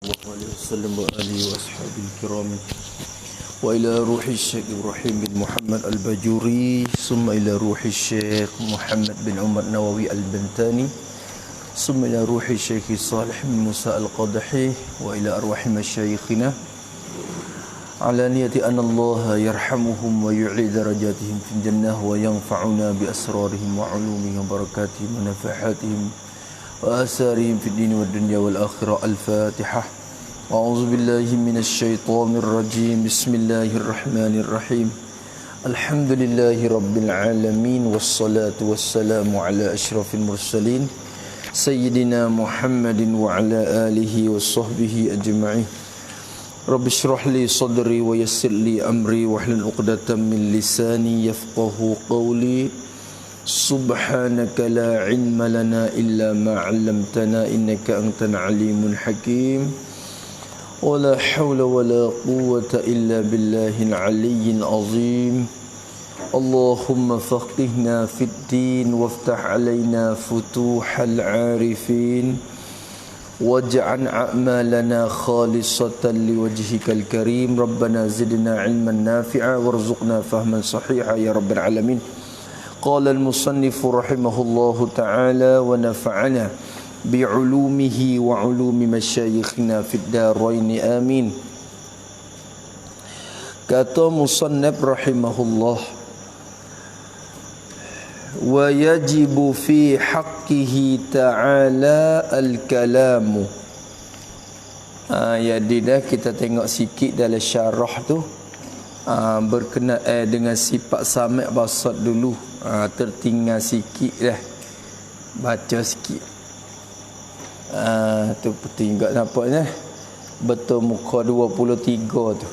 الله عليه وسلم وآله وأصحابه الكرام وإلى روح الشيخ إبراهيم بن محمد الباجوري ثم إلى روح الشيخ محمد بن عمر النووي البنتاني ثم إلى روح الشيخ صالح بن موسى القدحي وإلى أرواح مشايخنا على نية أن الله يرحمهم ويعلي درجاتهم في الجنة وينفعنا بأسرارهم وعلومهم وبركاتهم ونفحاتهم وآثارهم في الدين والدنيا والآخرة. الفاتحة. أعوذ بالله من الشيطان الرجيم. بسم الله الرحمن الرحيم. الحمد لله رب العالمين والصلاة والسلام على أشرف المرسلين سيدنا محمد وعلى آله وصحبه أجمعين. رب اشرح لي صدري ويسر لي أمري واحلل عقدة من لساني يفقه قولي. سبحانك لا علم لنا إلا ما علمتنا إنك أنت العليم الحكيم. ولا حول ولا قوة إلا بالله العلي العظيم. اللهم فقهنا في الدين وافتح علينا فتوح العارفين واجعل أعمالنا خالصة لوجهك الكريم. ربنا زدنا علما نافعا وارزقنا فهما صحيحا يا رب العالمين. قال المصنف رحمه الله تعالى ونفعنا بعلومه وعلوم مشايخنا في الدارين آمين. Kata musannaf rahimahullah, wa yajibu fi haqqihi ta'ala al-kalamu. Jadi dah kita tengok sikit dalam syarah tu, berkenaan dengan sifat sami' basat dulu. Tertinggal sikit dah, baca sikit. Tu tinggal nampaknya betul muka 23 tu,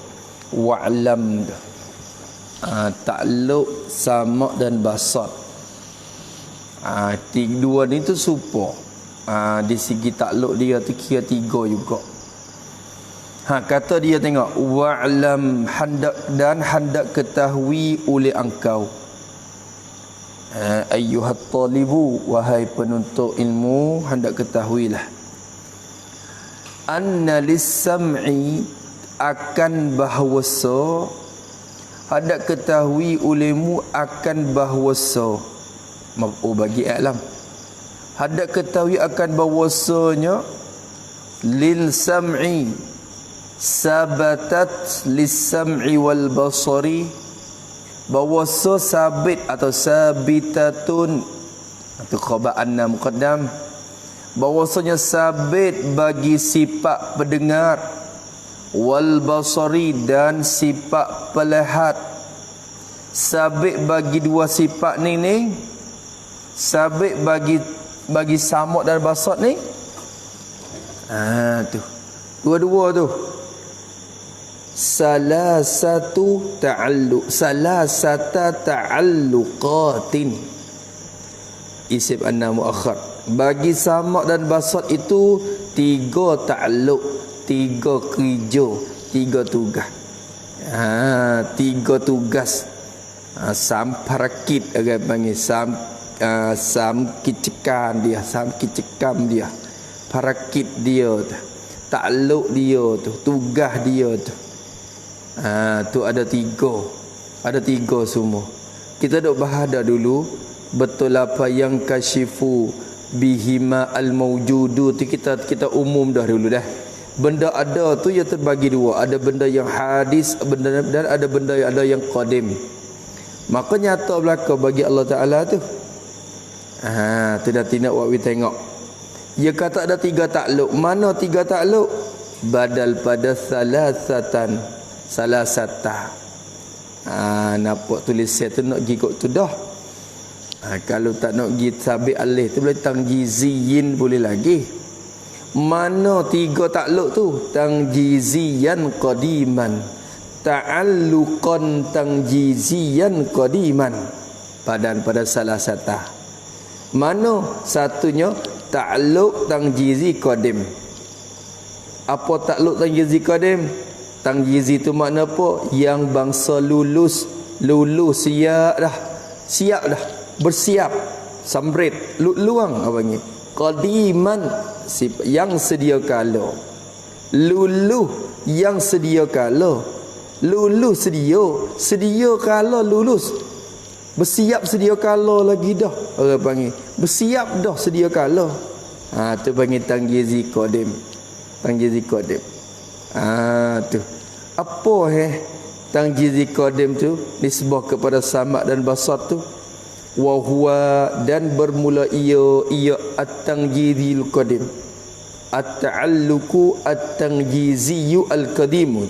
wa'lam tu. Takluk, sama' dan basat. Dua ni tu serupa. Di segi takluk dia tu kira 3 juga. Kata dia tengok, wa'lam, hendak dan hendak ketahui oleh engkau, ayyuhat talibu, wahai penuntut ilmu, hendak ketahuilah, anna lis-sam'i, akan bahawasa, hendak ketahui olehmu akan bahawasa, bagi alam, hendak ketahui akan bahawasanya, lil sam'i, sabatat lis-sam'i wal basari, bahawasa sabit atau sabitatun, atau khabar anna muqaddam, bahawasanya sabit bagi sifat pendengar, wal basari, dan sifat pelihat. Sabit bagi dua sifat ni sabit bagi samuk dan basat ni. Tu dua-dua tu salasatu ta'alluq, salasata ta'alluqatin, isim anna muakhar. Bagi samak dan basat itu 3 ta'alluq, 3 kerja, 3 tugas. 3 tugas. Samparakit orang panggil, samkicekam dia, samkicekam dia, parakit dia tu, ta'alluq dia tu, tugas dia tu. Tu ada 3 semua. Kita duk bahada dulu, betul apa yang kasyifu bihima al-mawjudu tu kita umum dah dulu dah. Benda ada tu ya terbagi 2. Ada benda yang hadis, dan ada benda yang ada yang qadim. Maka nyata belaka bagi Allah Ta'ala tu. Tu dah tindak buat kita tengok. Dia kata ada 3 takluk. Mana 3 takluk? Badal pada salasata. Nampak tulisan tu nak pergi kot tu dah. Kalau tak nak pergi sabit alih tu boleh tangjiziyin boleh lagi. Mana 3 takluk tu? Tangjiziyan qadiman, ta'alluqan tangjiziyan qadiman. Pada salasata. Mana satunya? Ta'alluq tangjizi qadim. Apa ta'alluq tangjizi qadim? Tangjizi tu makna apa? Yang bangsa lulus siap dah, bersiap, sambrit, luang apa ni? Qadiman, yang sedia kala. luluh yang sedia kala. Luluh sedia kala lulus. Bersiap sedia kala lagi dah. Orang panggil bersiap dah sedia kala. Tu panggil tangjizi qadim. Tangjizi qadim. Tu. Apa tangjizi qadim tu? Nisbah kepada samak dan basat tu. Wa huwa, dan bermula ia at-tanjizil qadim. At-ta'alluqu at-tanjiziyu al-qadim.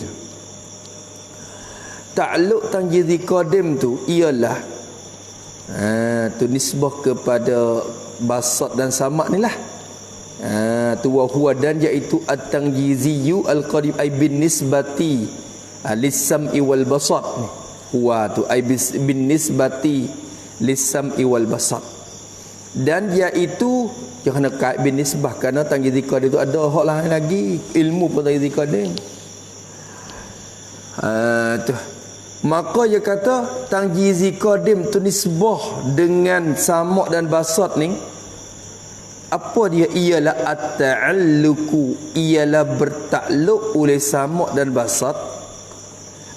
Ta'alluq tanjizi qadim tu ialah tu nisbah kepada basat dan samak ni lah. Tu wa huwa, dan iaitu at-tanjiziyu al-qadim ay bin nisbati lis-sam'i wal basat. Huwa tu ay bin nisbati lis-sam'i wal basat, dan iaitu jangan kait bin nisbah, kerana tanjizi qadim itu ada hak lain lagi, ilmu pun tanjizi qadim. Tu maka dia kata tanjizi qadim tu nisbah dengan samak dan basat ni. Apa dia? Ialah at-ta'alluqu, ialah bertakluk oleh samak dan basat.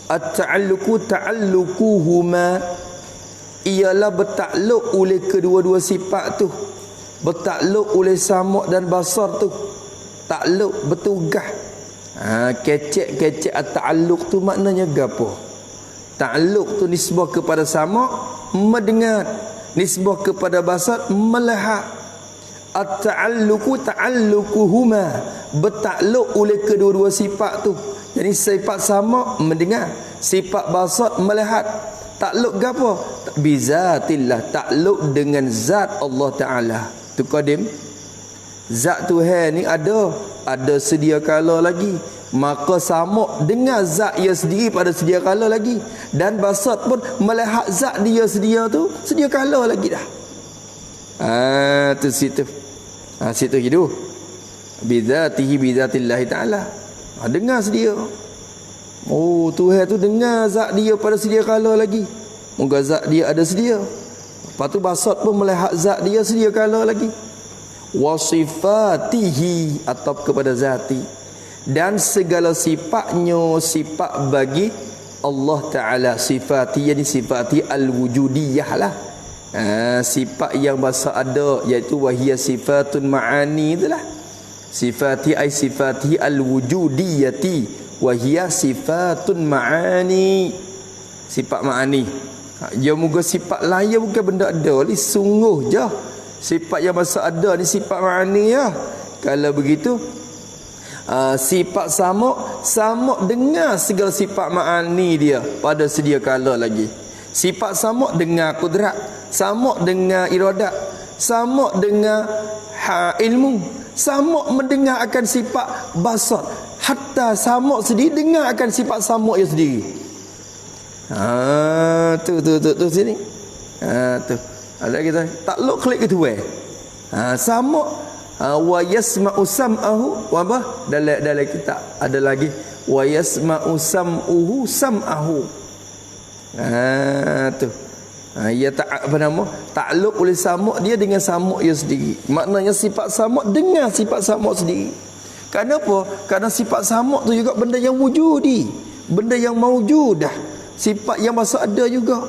At-ta'alluqu ta'alluquhuma, ialah bertakluk oleh kedua-dua sifat tu. Bertakluk oleh samak dan basar tu. Takluk, bertugas. Kecek-kecek at-ta'alluq tu maknanya gapo? Ta'alluq tu nisbah kepada samak, mendengar. Nisbah kepada basar, melihat. At-ta'alluqu ta'alluquhuma, bertakluk oleh kedua-dua sifat tu. Jadi sifat samak mendengar, sifat basar melihat. Takluk gapo? Bizatillah, takluk dengan zat Allah Ta'ala. Tu qadim. Zat Tuhan ni ada sedia kala lagi. Maka samak dengar zat ia sendiri pada sedia kala lagi, dan basat pun melihat zat dia sedia tu sedia kala lagi dah. Tu situ. Situ gitu. Bizatihi bizatillahi Ta'ala. Dengar sedia. Tuhan tu dengar zat dia pada sedia kala lagi. Moga zat dia ada sedia. Lepas tu basat pun melihat zat dia sedia kala lagi. Wasifatihi, atau kepada zati, dan segala sifatnya sifat bagi Allah Ta'ala. Sifati, yani sifati al-wujudiyah lah. Sifat yang bahasa ada, iaitu wahiyya sifatun ma'ani itulah. Sifati ay sifati al-wujudiyati wahiyya sifatun ma'ani. Sifat ma'ani. Dia moga sifat lain bukan benda ada ni, sungguh je sifat yang masa ada ni sifat ma'ani ya. Kalau begitu sifat samak dengar segala sifat ma'ani dia pada sedia kala lagi. Sifat samak dengar kudrat, samak dengar iradat, samak dengar ilmu, samak mendengar akan sifat basar, hatta samak sendiri dengar akan sifat samak dia sendiri. Tu sini. Tu. Ada kita takluk klik itu samak wa yasma'u sam'ahu wa apa? Dalam kitab ada lagi wa yasma'u sam'uhu sam'ahu. Tu. Ia apa nama? Takluk oleh samak dia dengan samak dia sendiri. Maknanya sifat samak dengar sifat samak sendiri. Kenapa? Kerana sifat samak tu juga benda yang wujudi, benda yang maujudah, sifat yang masa ada juga.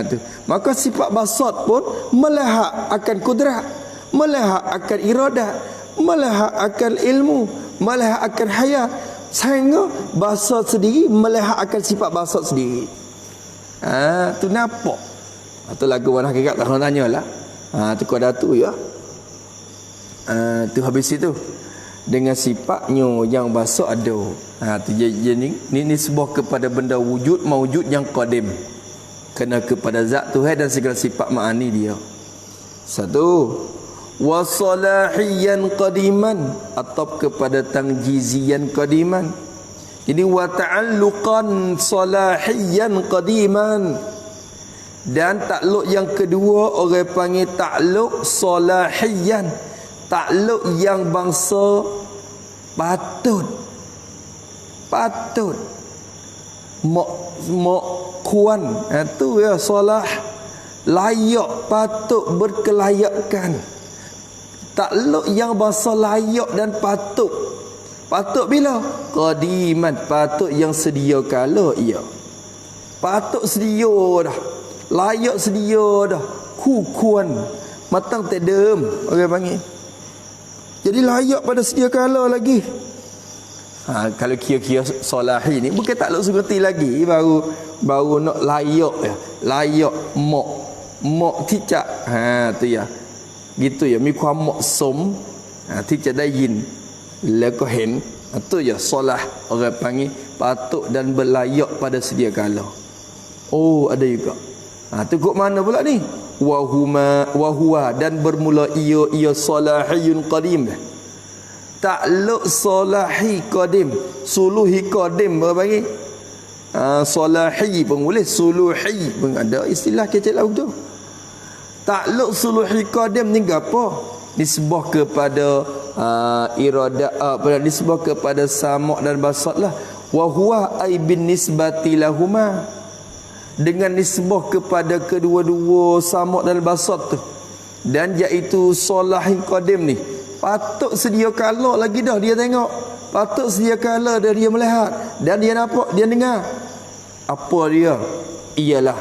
Tu. Maka sifat basat pun melihat akan kudrat, melihat akan iradat, melihat akan ilmu, melihat akan hayat, sehingga basat sendiri melihat akan sifat basat sendiri. Tu nampak. Tu lagu warna hakikat tak kena tanyalah. Tu kau datu ya. Tu habis itu dengan sifatnya yang basat ada. Tu jadi ni nisbah kepada benda wujud maujud yang qadim. Kena kepada zat Tuhan dan segala sifat ma'ani dia. Satu, wasalahiyan qadiman, atau kepada tangjizian qadiman. Jadi wa ta'alluqan salahiyan qadiman, dan takluk yang kedua orang panggil takluk salahiyan, takluk yang bangsa patut kuan. Tu ya salah, layak, patut, berkelayakan. Takluk yang bahasa layak dan patut, Patut bila? Qadiman, patut yang sedia kala ia. Patut sedia dah. Layak sedia dah. Kukuan matang tedem orang panggil. Jadi layak pada sedia kala lagi. Kalau kira-kira solahi ni bukan tak luk seperti lagi, baru nak layak ya. Layak mok ticak. Tu ya. Gitu ya, miความเหมาะสมที่จะได้ยินแล้วก็เห็น tu ya solah orang panggil patut dan berlayak pada sedia kala. Oh, ada juga. Tu kok mana pula ni? Wa huwa dan bermula ia salahiyun qadim. Takluk salahi qadim, suluhi qadim apa panggil? Salahi pun boleh, suluhi pun ada istilah kecil lagu tu. Takluk suluhi qadim ni apa? Nisbah kepada pada nisbah kepada sama' dan basat lah. Wa huwa ay bin nisbati lahuma, dengan nisbah kepada kedua-dua sama' dan basat tu. Dan iaitu salahi qadim ni patut sedia kala lagi dah dia tengok, patut sedia kala dah dia melihat, dan dia nampak, dia dengar. Apa dia? Ialah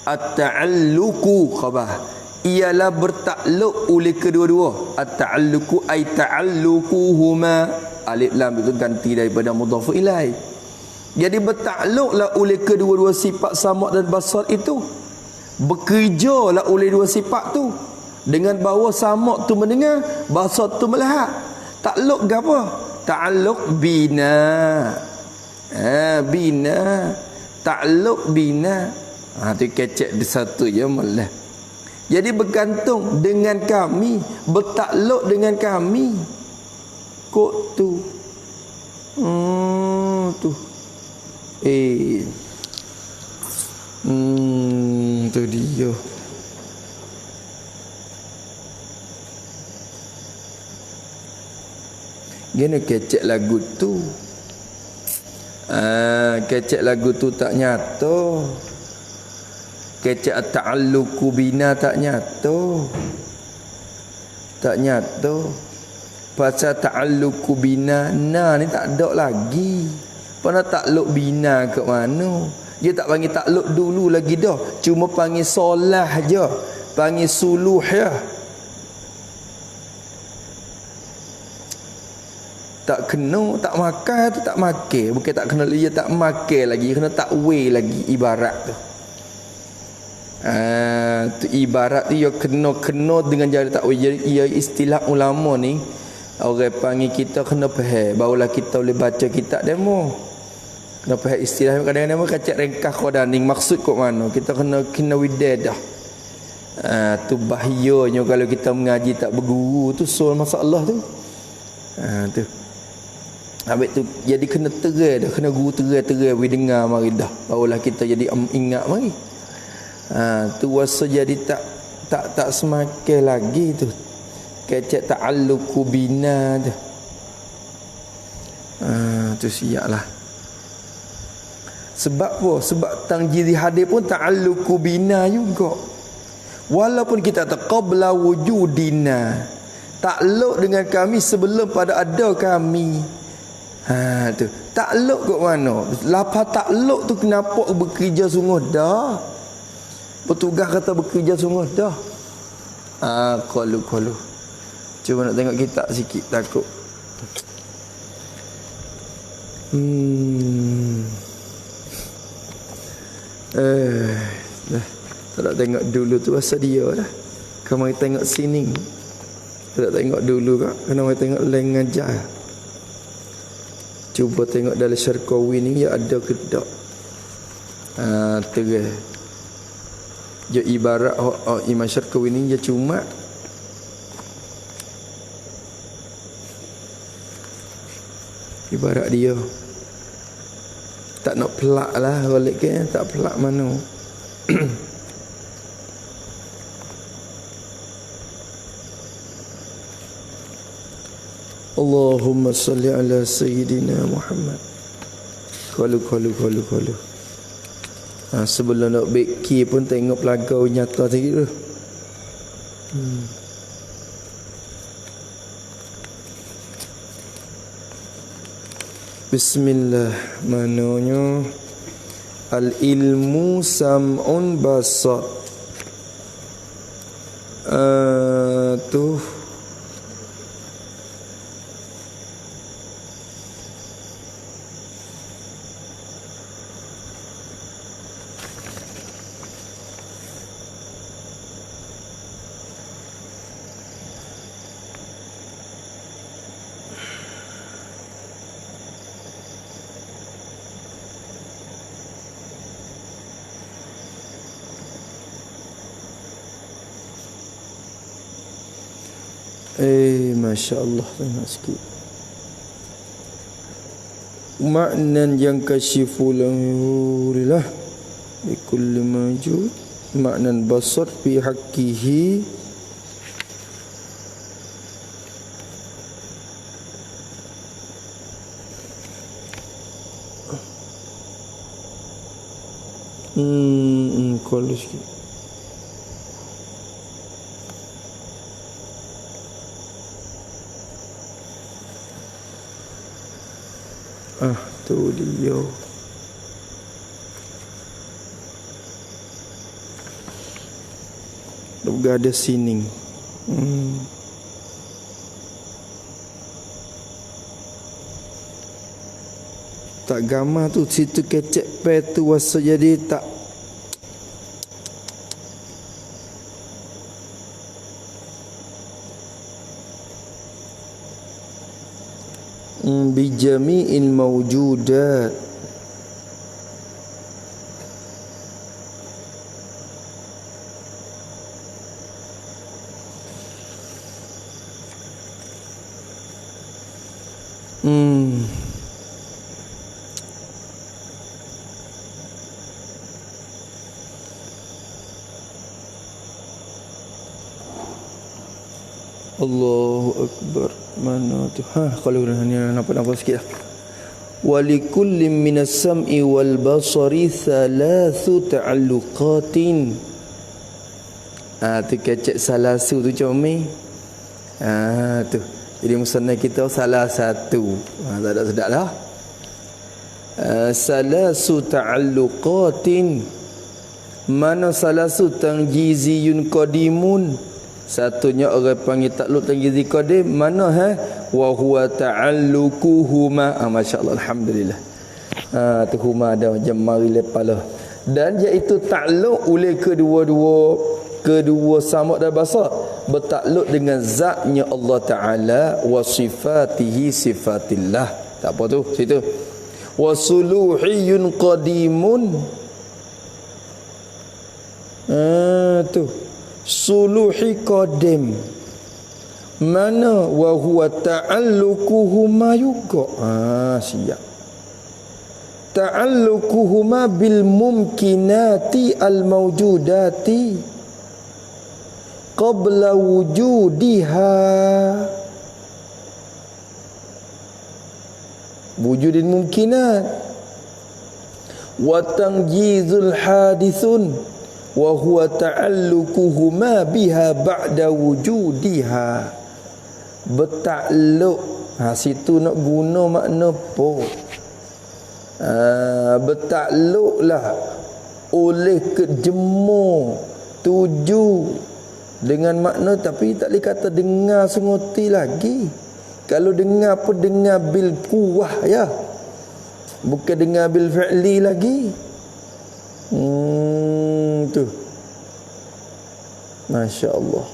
at-ta'alluqu khabah, ialah bertakluk oleh kedua-dua. At-ta'alluqu ay ta'alluquhuma, alif lam itu ganti daripada mudhaf ilaih. Jadi bertakluklah oleh kedua-dua sifat sama' dan basar itu, bekerjalah oleh dua sifat tu, dengan bahawa sama' tu mendengar, basar tu melihat. Takluk ke apa? Ta'alluq bina. Bina. Takluk bina. Tu kecek di satu je malah. Jadi bergantung dengan kami, bertakluk dengan kami. Kok tu? Tu. Tu dia. Gini kecek lagu tu. Kecek lagu tu tak nyata. Kecek ta'alluqu bina tak nyata. Tak nyata. Pasal ta'alluqu bina ni tak ada lagi. Pernah takluk bina ke mana? Dia tak panggil takluk dulu lagi dah. Cuma panggil solah je. Panggil suluh je. Tak kena, tak makan tu tak makan. Bukan tak kena, dia tak makan lagi. Kena takwil lagi ibarat tu. Tu ibarat tu dia kena dengan cara takwil. Jadi ia istilah ulama ni, orang panggil kita kena faham. Barulah kita boleh baca kitab demo. Kena faham istilah. Kadang-kadang demo kacak ringkas qadaning. Maksud kok mana? Kita kena widah dah. Tu bahayanya kalau kita mengaji tak berguru tu, soal masalah tu. Tu. Habis tu jadi kena terai dah, kena guru terai we dengar mari dah. Barulah kita jadi ingat mari. Tu wasa jadi tak semakin lagi tu. Kecek ta'alluqu bina tu. Tu siaplah. Sebab apa? Sebab tangjiri hadir pun ta'alluqu bina juga. Walaupun kita tak qabla wujudina, takluk dengan kami sebelum pada ada kami. Tu takluk kat mana? Lafaz takluk tu kenapa bekerja sungguh dah? Petugas kata bekerja sungguh dah. Qalu. Cuba nak tengok kitab sikit takut. Tak nak tengok dulu tu asal dia dah. Kamu tengok sini. Tak tengok dulu kak. Kena tengok lain ngajar. Cuba tengok dalam Syarqawi ni ya ada ke tak. Terang. Dia ibarat Imam Syarqawi ni dia cuma ibarat dia tak nak pelak lah balik ke, tak pelak mana. Allahumma salli ala Sayyidina Muhammad. Qalu. Sebelum nak beki pun tengok pelagau nyata sikit tu. Bismillah. Mananya al-ilmu sam'un basar. Tuh Masya Allah, tengok sikit. Maknan yang kasyifu lahu bikulli majud, maknan basar fi haqqihi kalau sikit. Tu dia. Ada sining. Tak gambar tu situ kecek pe tu wasa jadi tak bijami'il mawjudat. Allahu Akbar. Mana tu? Kalau ni nampak sikit lah. Walikulli minas sam'i wal basari thalathu ta'alluqatin. Tu kecek salasu tu comel. Tu. Jadi musannaf kita salah satu. Tak ada sedap dah. Salasu ta'alluqatin. Mana salasu tanjiziyun qadimun. Satunya orang panggil takluk tanjizi qadim. Mana wa huwa ta'alluquhuma. Masya-Allah, alhamdulillah. Tu huma ada macam mari lepalah. Dan iaitu takluk oleh kedua samuk dan basar, bertakluk dengan zatnya Allah Taala wa sifatihi sifatillah. Tak apa tu situ. Wa suluhiyun qadimun. Tu suluhi qadim. Mana wa huwa ta'alluquhuma juga. Siap. Ta'alluquhuma bil mumkinati al mawjudati qabla wujudiha. Wujudil mumkinat wa tanjizul hadithun wa huwa ta'alluquhuma biha ba'da wujudiha. Bertakluk. Situ nak guna makna apa? Bertakluklah oleh kejemur tuju dengan makna, tapi tak boleh kata dengar sengoti lagi. Kalau dengar pun dengar bil quwah ya, bukan dengar bil fi'li lagi. Tu Masya Allah.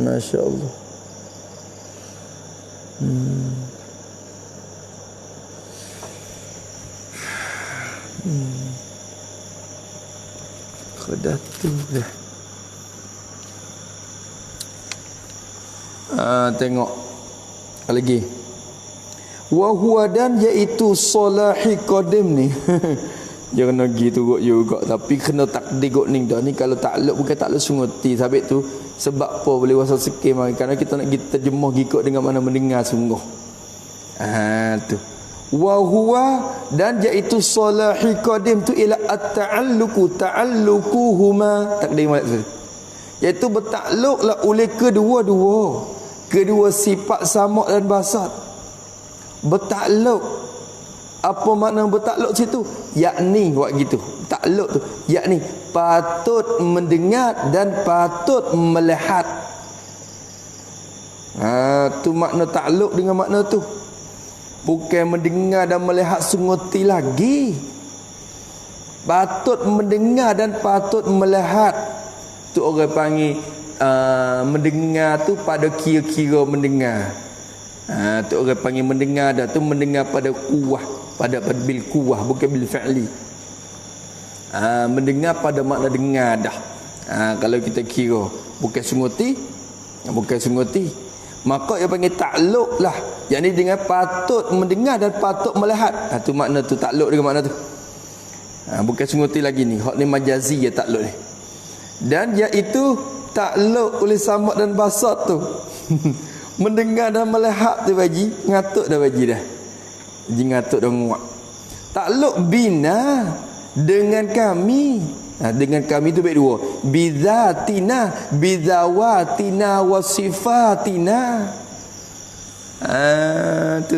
Masya Allah. Kedatu dah. Tengok lagi. Wa huwa, dan iaitu salahi qadim ni. Jangan pergi turut juga, tapi kena takdir gok ning dah ni. Kalau takluk bukan takluk sunguti sabit tu. Sebab apa boleh wasa sikit mari, kerana kita nak kita terjemah gikut dengan mana mendengar sungguh. Tu. Wa huwa, dan iaitu salahi qadim tu ila ta'alluquhuma. Takdir maksud. Iaitu bertakluklah oleh kedua sifat samak dan basar. Bertakluk. Apa makna bertakluk situ? Yakni buat gitu. Takluk tu yakni patut mendengar dan patut melihat. Tu makna takluk dengan makna tu. Bukan mendengar dan melihat sunguti lagi. Patut mendengar dan patut melihat. Tu orang panggil mendengar tu pada kira-kira mendengar. Tu orang panggil mendengar dah tu mendengar pada kuah, pada bil kuah bukan bil fi'li. Mendengar pada makna dengar dah. Kalau kita kira bukan sunguti, maka dia panggil takluk lah. Yang ni dengan patut mendengar dan patut melihat. Tu makna tu takluk dengan makna tu. Bukan sunguti lagi ni. Hak ni majazi ya takluk ni. Dan iaitu takluk oleh samak dan basat tu. Mendengar dan melihat tu baji, ngatuk dah baji dah. Ji ngatuk dah nguak. Takluk bina dengan kami. Dengan kami tu baik dua. Bizatina, bizawatina, wasifatina. Tu.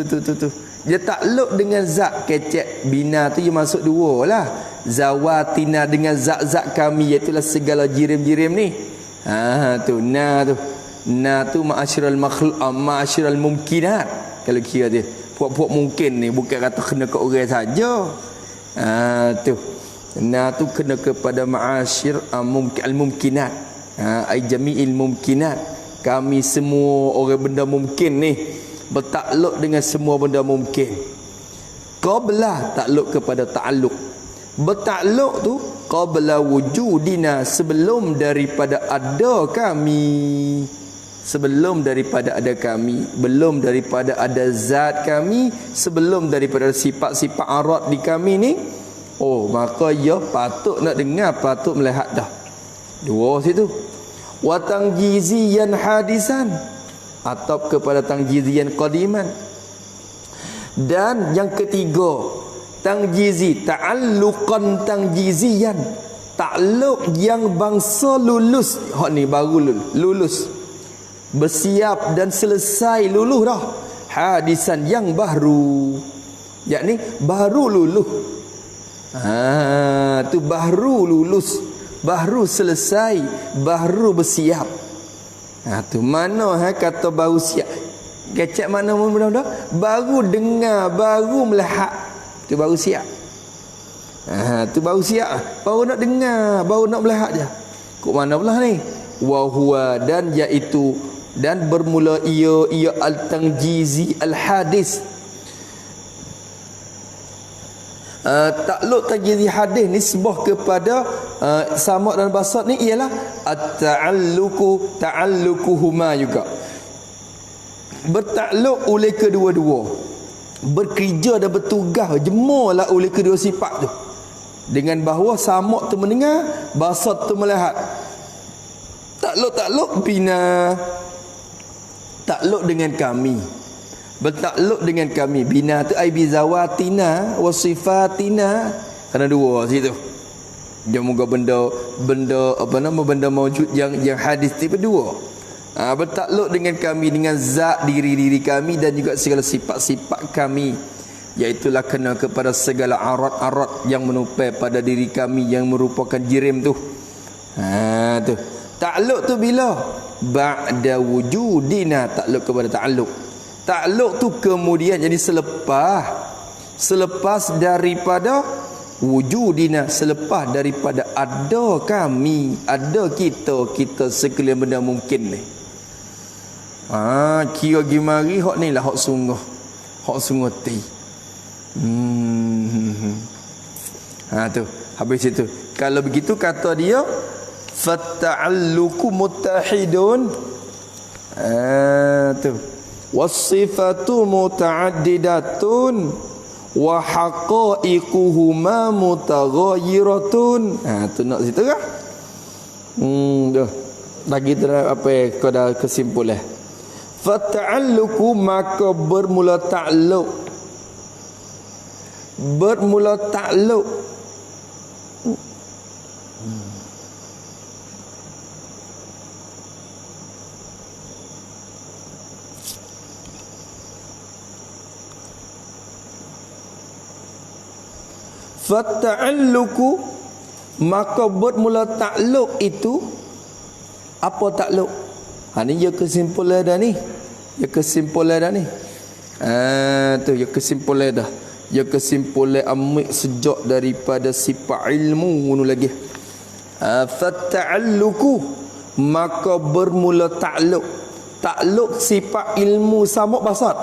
Dia takluk dengan zat kecek. Bina tu dia masuk dua lah. Zawatina dengan zat-zat kami, iaitulah segala jirim-jirim ni. Tu na tu ma'asyiral makhluk, ma'asyiral mumkinat. Kalau kira dia puak-puak mungkin ni, bukan kata kena ke orang saja. Tu na tu kena kepada ma'asyir al-mumkinat. Ai jami'il mumkinat. Kami semua orang benda mungkin ni bertakluk dengan semua benda mungkin. Qabla takluk kepada ta'alluq. Bertakluk tu qabla wujudina, sebelum daripada ada kami. Sebelum daripada ada kami, belum daripada ada zat kami, sebelum daripada sifat-sifat arat di kami ni. Maka ya patut nak dengar, patut melihat dah. Dua situ. Wa tangjiziyan hadisan, atau kepada tangjiziyan qadiman. Dan yang ketiga, tangjizi, ta'alluqan tangjiziyan, takluk yang bangsa lulus. Hak ni baru lulus, bersiap dan selesai luluh dah. Hadisan yang baru, yakni baru luluh. Tu baru lulus, baru selesai, baru bersiap. Tu mana kata baru siap? Kecek mana mudah-mudah? Baru dengar, baru melihat. Tu baru siap. Tu baru siap. Baru nak dengar, baru nak melihat je. Kok mana pula ni? Wa huwa, dan iaitu, dan bermula ia al-tangjizi al-hadis. Takluk tangjizi hadis nisbah kepada samak dan basat ni ialah ta'alluquhuma juga. Bertakluk oleh kedua-dua, bekerja dan bertugas jemulah oleh kedua sifat tu. Dengan bahawa samak tu mendengar, basat tu melihat. Takluk bina, takluk dengan kami, bertakluk dengan kami. Bina tu ai bizawatina wasifatina. Kerana dua situ. Dia moga benda benda maujud yang hadis tipe dua. Bertakluk dengan kami, dengan zat diri kami dan juga segala sifat-sifat kami, iaitulah kena kepada segala arat-arat yang menupai pada diri kami yang merupakan jirim tu. Tu takluk tu bila ba'da wujudina, takluk kepada ta'alluq. Takluk tu kemudian jadi selepas daripada wujudina, selepas daripada ada kami, ada kita sekalian benda mungkin ni. Kira gimari hak ni lah hak sungguh, hak sungguh-ti. Tu habis itu. Kalau begitu kata dia fatta'alluqu muttahidun. Tu wasifatu muta'addidatun wa haqa'iquhuma mutaghayyiratun. Tu nak situ kah? Dah. Lagi tu apa kau dah kesimpulan. Fata'alluqu, maka bermula takluk. Bermula takluk. Fata'alluku, maka bermula takluk itu. Apa takluk? Ni ya kesimpulan dah ni. Ya kesimpulan dah ni. Tu ya kesimpulan dah. Ya kesimpulan amik sejak daripada sifat ilmu nu lagi. Fata'alluku, maka bermula takluk. Takluk sifat ilmu sama basat.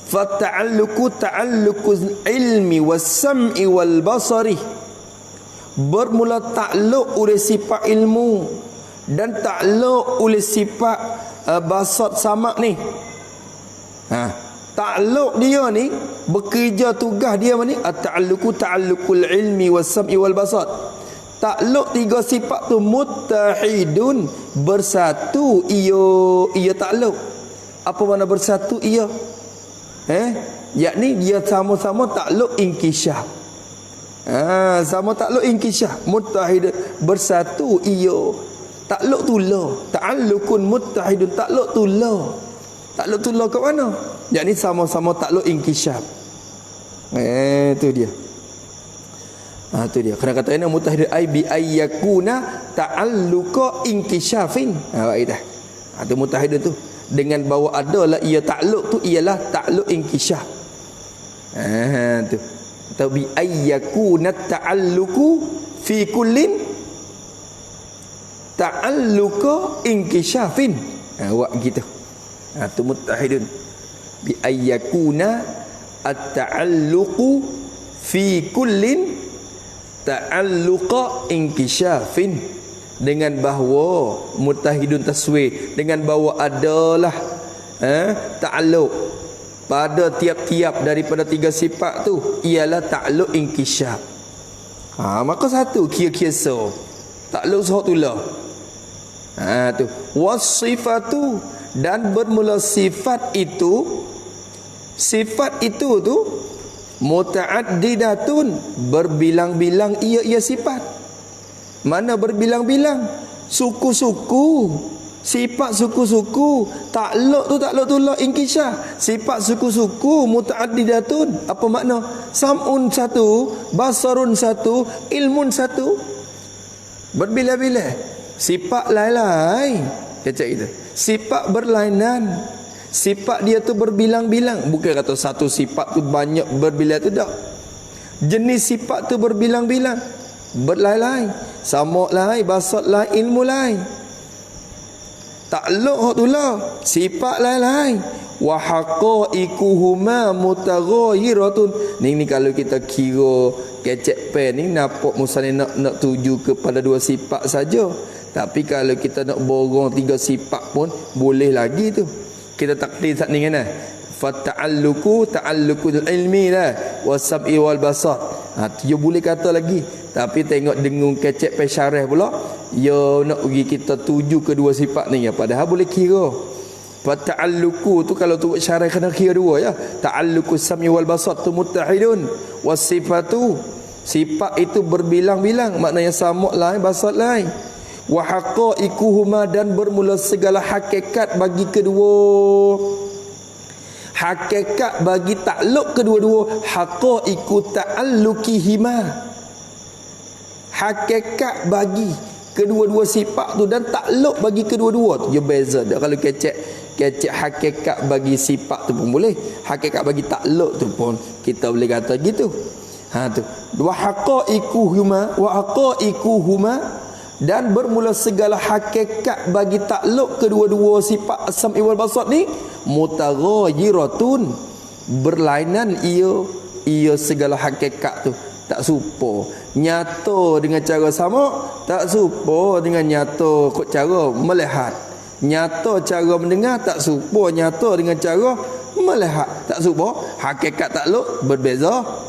Fata'alluku ta'alluku ilmi was-sam'i wal basari. Bermula takluk oleh sifat ilmu dan takluk oleh sifat basat sama ni. Takluk dia ni bekerja tugas dia ni at-ta'alluku ta'allukul ilmi was-sam'i wal basat. Takluk tiga sifat tu muttahidun, bersatu ia takluk. Apa makna bersatu ia? Yakni dia sama-sama takluk inkisyah. Sama takluk inkisyah. Muttahid, bersatu ia takluk tula. Ta'allukun muttahidun, takluk tula. Takluk tula kat mana? Yakni sama-sama takluk inkisyah. Tu dia. Tu dia. Kena kata ini muttahid ai bi ayyakuna ta'alluqa inkisyafin. Baik dah. Tu muttahid tu. Dengan bahawa adalah ia takluk tu ialah takluk inkisyah. Tu. Atau bi ayyakuna ta'alluqu fi kullin ta'alluqa inkisyafin. Buat gitu. Tu muttahidun. Bi ayyakuna at-ta'alluqu fi kullin ta'alluqa inkisyafin, dengan bahawa muttahidun taswir, dengan bahawa adalah ta'alluq pada tiap-tiap daripada tiga sifat tu ialah ta'alluq inkisyaf. Maka satu kira-kira so ta'alluq sahatulah. Tu wasifatu, dan bermula sifat itu tu muta'addidatun, berbilang-bilang ia sifat. Mana berbilang-bilang? Suku-suku, sifat suku-suku. Takluk tu takluk tula inkisyah. Sifat suku-suku muta'addidatun. Apa makna? Sam'un satu, basarun satu, ilmun satu. Berbilang-bilang. Sifat lain-lain. Kecak kita. Sifat berlainan. Sifat dia tu berbilang-bilang. Bukan kata satu sifat tu banyak berbilang tu, tak. Jenis sifat tu berbilang-bilang, berlain-lain. Sama lain, basat lain, ilmu lain. Takluk hak tu lah. Sifat lain-lain. Wa haqa'iquhuma mutaghayyiratun. Ni kalau kita kira kecek pen ni nampak musanya nak tuju kepada dua sifat saja. Tapi kalau kita nak borong tiga sifat pun boleh lagi tu. Kita takdir saat ni kan. Fata'alluku ta'allukul ilmi lah wasab'i wal basar. Dia boleh kata lagi. Tapi tengok dengung kecek pesyarah pula, ya nak pergi kita tuju kedua sifat ni ya. Padahal boleh kira. Fata'alluku tu kalau tu syarah kena kira dua ya. Ta'allukus sam'i wal basar tu muttahidun. Wasifatu, sifat itu berbilang-bilang, maknanya sama lain, basar lain. Wa haqa'iquhuma, dan bermula segala hakikat bagi kedua. Hakikat bagi takluk kedua-dua. Haqa'iqu ta'allukihima, hakikat bagi kedua-dua sifat tu dan takluk bagi kedua-dua tu. Dia beza dah. Kalau kecek hakikat bagi sifat tu pun boleh. Hakikat bagi takluk tu pun kita boleh kata gitu. Tu. Wa haqa'iquhuma, dan bermula segala hakikat bagi takluk kedua-dua sifat as-sam'i wal basar ni mutaghayyiratun, berlainan ia segala hakikat tu. Tak serupa nyata dengan cara sama, tak serupa dengan nyata kot cara melihat. Nyata cara mendengar tak serupa nyata dengan cara melihat. Tak serupa. Hakikat takluk berbeza.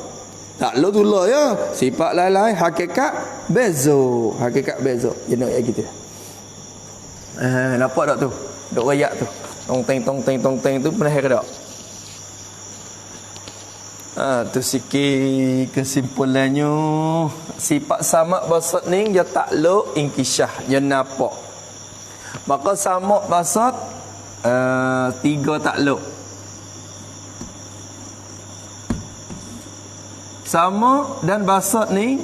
Takluk tu lah ya. Sifat lain-lain, hakikat beza. Hakikat beza. Dia nak gitu. Nampak tak tu? Dok rayak tu. Tong-teng tu pernah ke tak? Tu sikit kesimpulannya. Sifat samak basat ni dia takluk inkisyah, dia nampak. Maka samak basat tiga takluk. Sama dan basat ni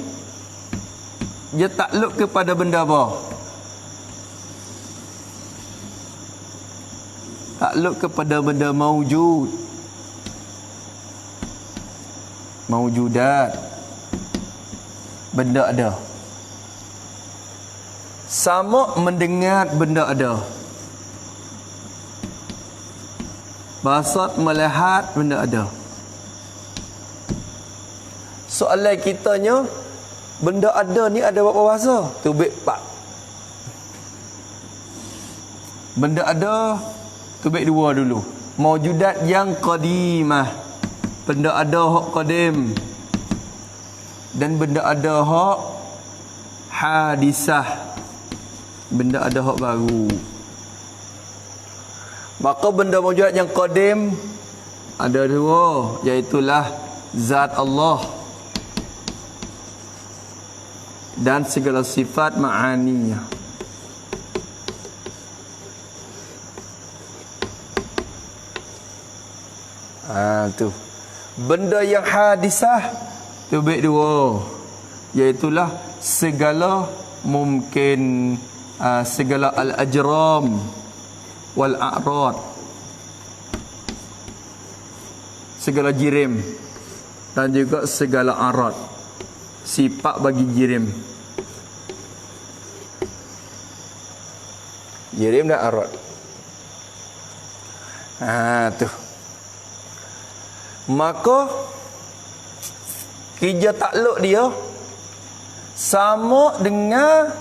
dia takluk kepada benda apa? Takluk kepada benda maujud. Maujudat. Benda ada. Sama mendengar benda ada. Basat melihat benda ada. Soalan kitanya, benda ada ni ada berapa bahasa? Tubik 4. Benda ada tubik 2 dulu. Maujudat yang qadimah. Benda ada hak qadim. Dan benda ada hak hadisah. Benda ada hak baru. Maka benda maujudat yang qadim ada 2, iaitulah zat Allah dan segala sifat ma'aninya. Tu. Benda yang hadisah tubik 2, iaitulah segala mungkin, segala al-ajram wal a'rad, segala jirim dan juga segala arad, sifat bagi jirim. Jirim dan arad. Tu. Maka kerja takluk dia sama dengan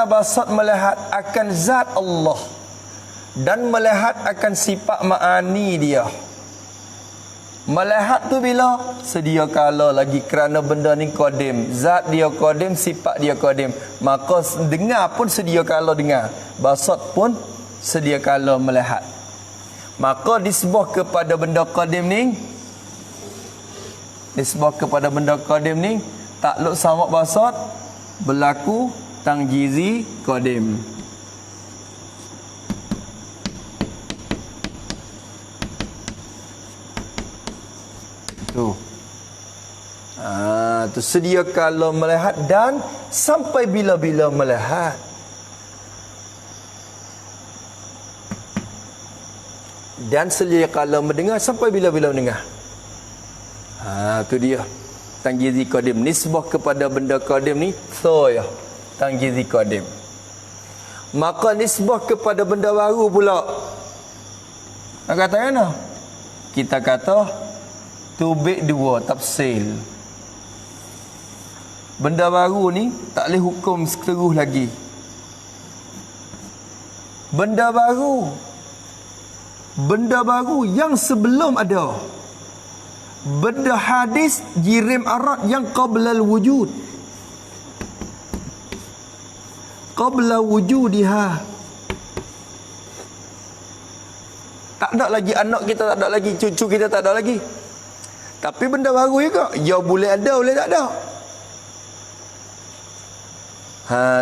basat melihat akan zat Allah dan melihat akan sifat ma'ani dia. Melihat tu bila? Sedia kala lagi, kerana benda ni qadim. Zat dia qadim, sifat dia qadim. Maka dengar pun sedia kala dengar. Basat pun sedia kala melihat. Maka disebut kepada benda qadim ni, takluk sama basat berlaku tangjizi qadim. Tu sedia kala melihat dan sampai bila-bila melihat. Dan sedia kala mendengar sampai bila-bila mendengar. Tu dia tangjizi qadim. Nisbah kepada benda qadim ni ya, tangjizi qadim. Maka nisbah kepada benda baru pula, nak kata mana? Kita kata tubik 2 tafsil. Benda baru ni tak boleh hukum seterus lagi. Benda baru yang sebelum ada. Benda hadis jirim arad yang qablal wujud. Qabla wujudiha. Tak ada lagi anak kita, tak ada lagi cucu kita, tak ada lagi. Tapi benda baru juga. Ya boleh ada, boleh tak ada.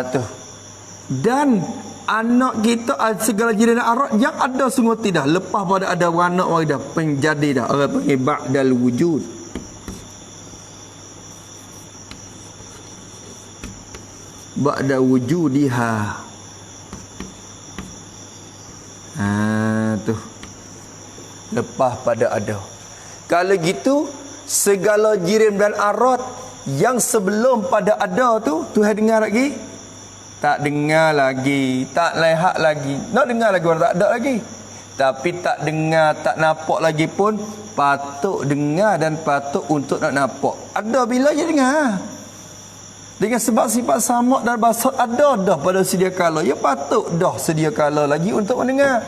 Tu. Dan anak kita segala jiran arad yang ada sungguh tidak, lepas pada ada beranak orang dah penjadi dah, orang panggil ba'dal wujud. Ba'da wujudiha. Tu. Lepas pada ada. Kalau gitu segala jirim dan arad yang sebelum pada ada tu Tuhan dengar lagi? Tak dengar lagi, tak lihat lagi. Nak dengar lagi orang tak ada lagi. Tapi tak dengar, tak nampak lagi pun patut dengar dan patut untuk nak nampak. Ada bila je dengar. Dengan sebab sifat samak dan basat ada dah pada sedia kala. Ya patut dah sedia kala lagi untuk mendengar.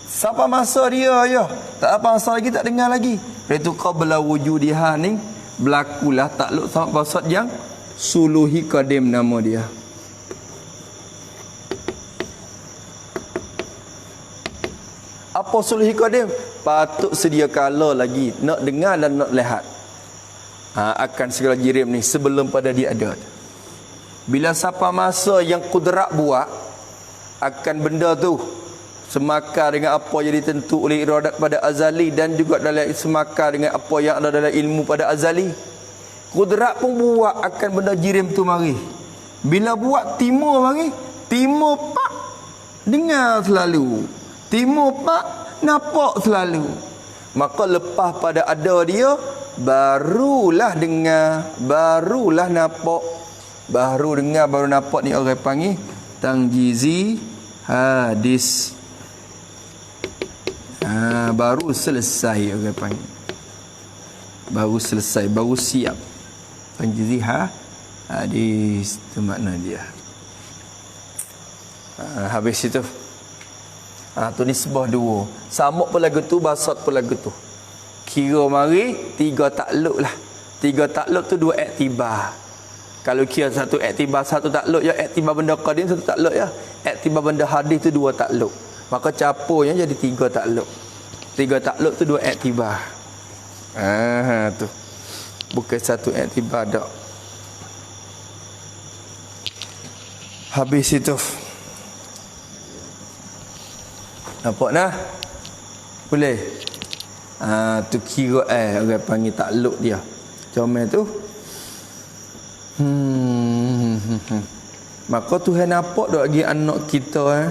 Siapa masa dia ya. Tak apa masa lagi tak dengar lagi. Itu qabla wujudiha ni berlakulah takluk samak basat yang suluhi qadim nama dia. Apa suluhi qadim? Patut sedia kala lagi nak dengar dan nak lihat akan segala jirim ni sebelum pada dia ada. Bila siapa masa yang kudrat buat akan benda tu Semakar dengan apa yang ditentu oleh iradat pada azali, dan juga dalam semakar dengan apa yang ada dalam ilmu pada azali. Kudrat pun buat akan benda jirim tu mari. Bila buat timur mari, timur pak dengar selalu, timur pak nampak selalu. Maka lepas pada ada dia, barulah dengar, barulah nampak. Baru dengar, baru nampak ni orang panggil tangjizi hadis. Baru selesai orang panggil. Baru selesai, baru siap. Tangjizi hadis tu makna dia. Habis itu. Tu nisbah dua. Samuk pun lagu tu, basat pun lagu tu. Kira mari 3 takluk lah. 3 takluk tu 2 iktibar. Kalau kira satu iktibar, satu takluk ya, iktibar benda qadim, satu takluk ya. Iktibar benda hadis tu 2 takluk. Maka capurnya jadi 3 takluk. 3 takluk tu 2 iktibar. Tu. Bukan satu iktibar dak. Habis itu. Nampak nah? Boleh? Tu kira orang panggil takluk dia. Comel tu. Maka Tuhan nampak dak lagi anak kita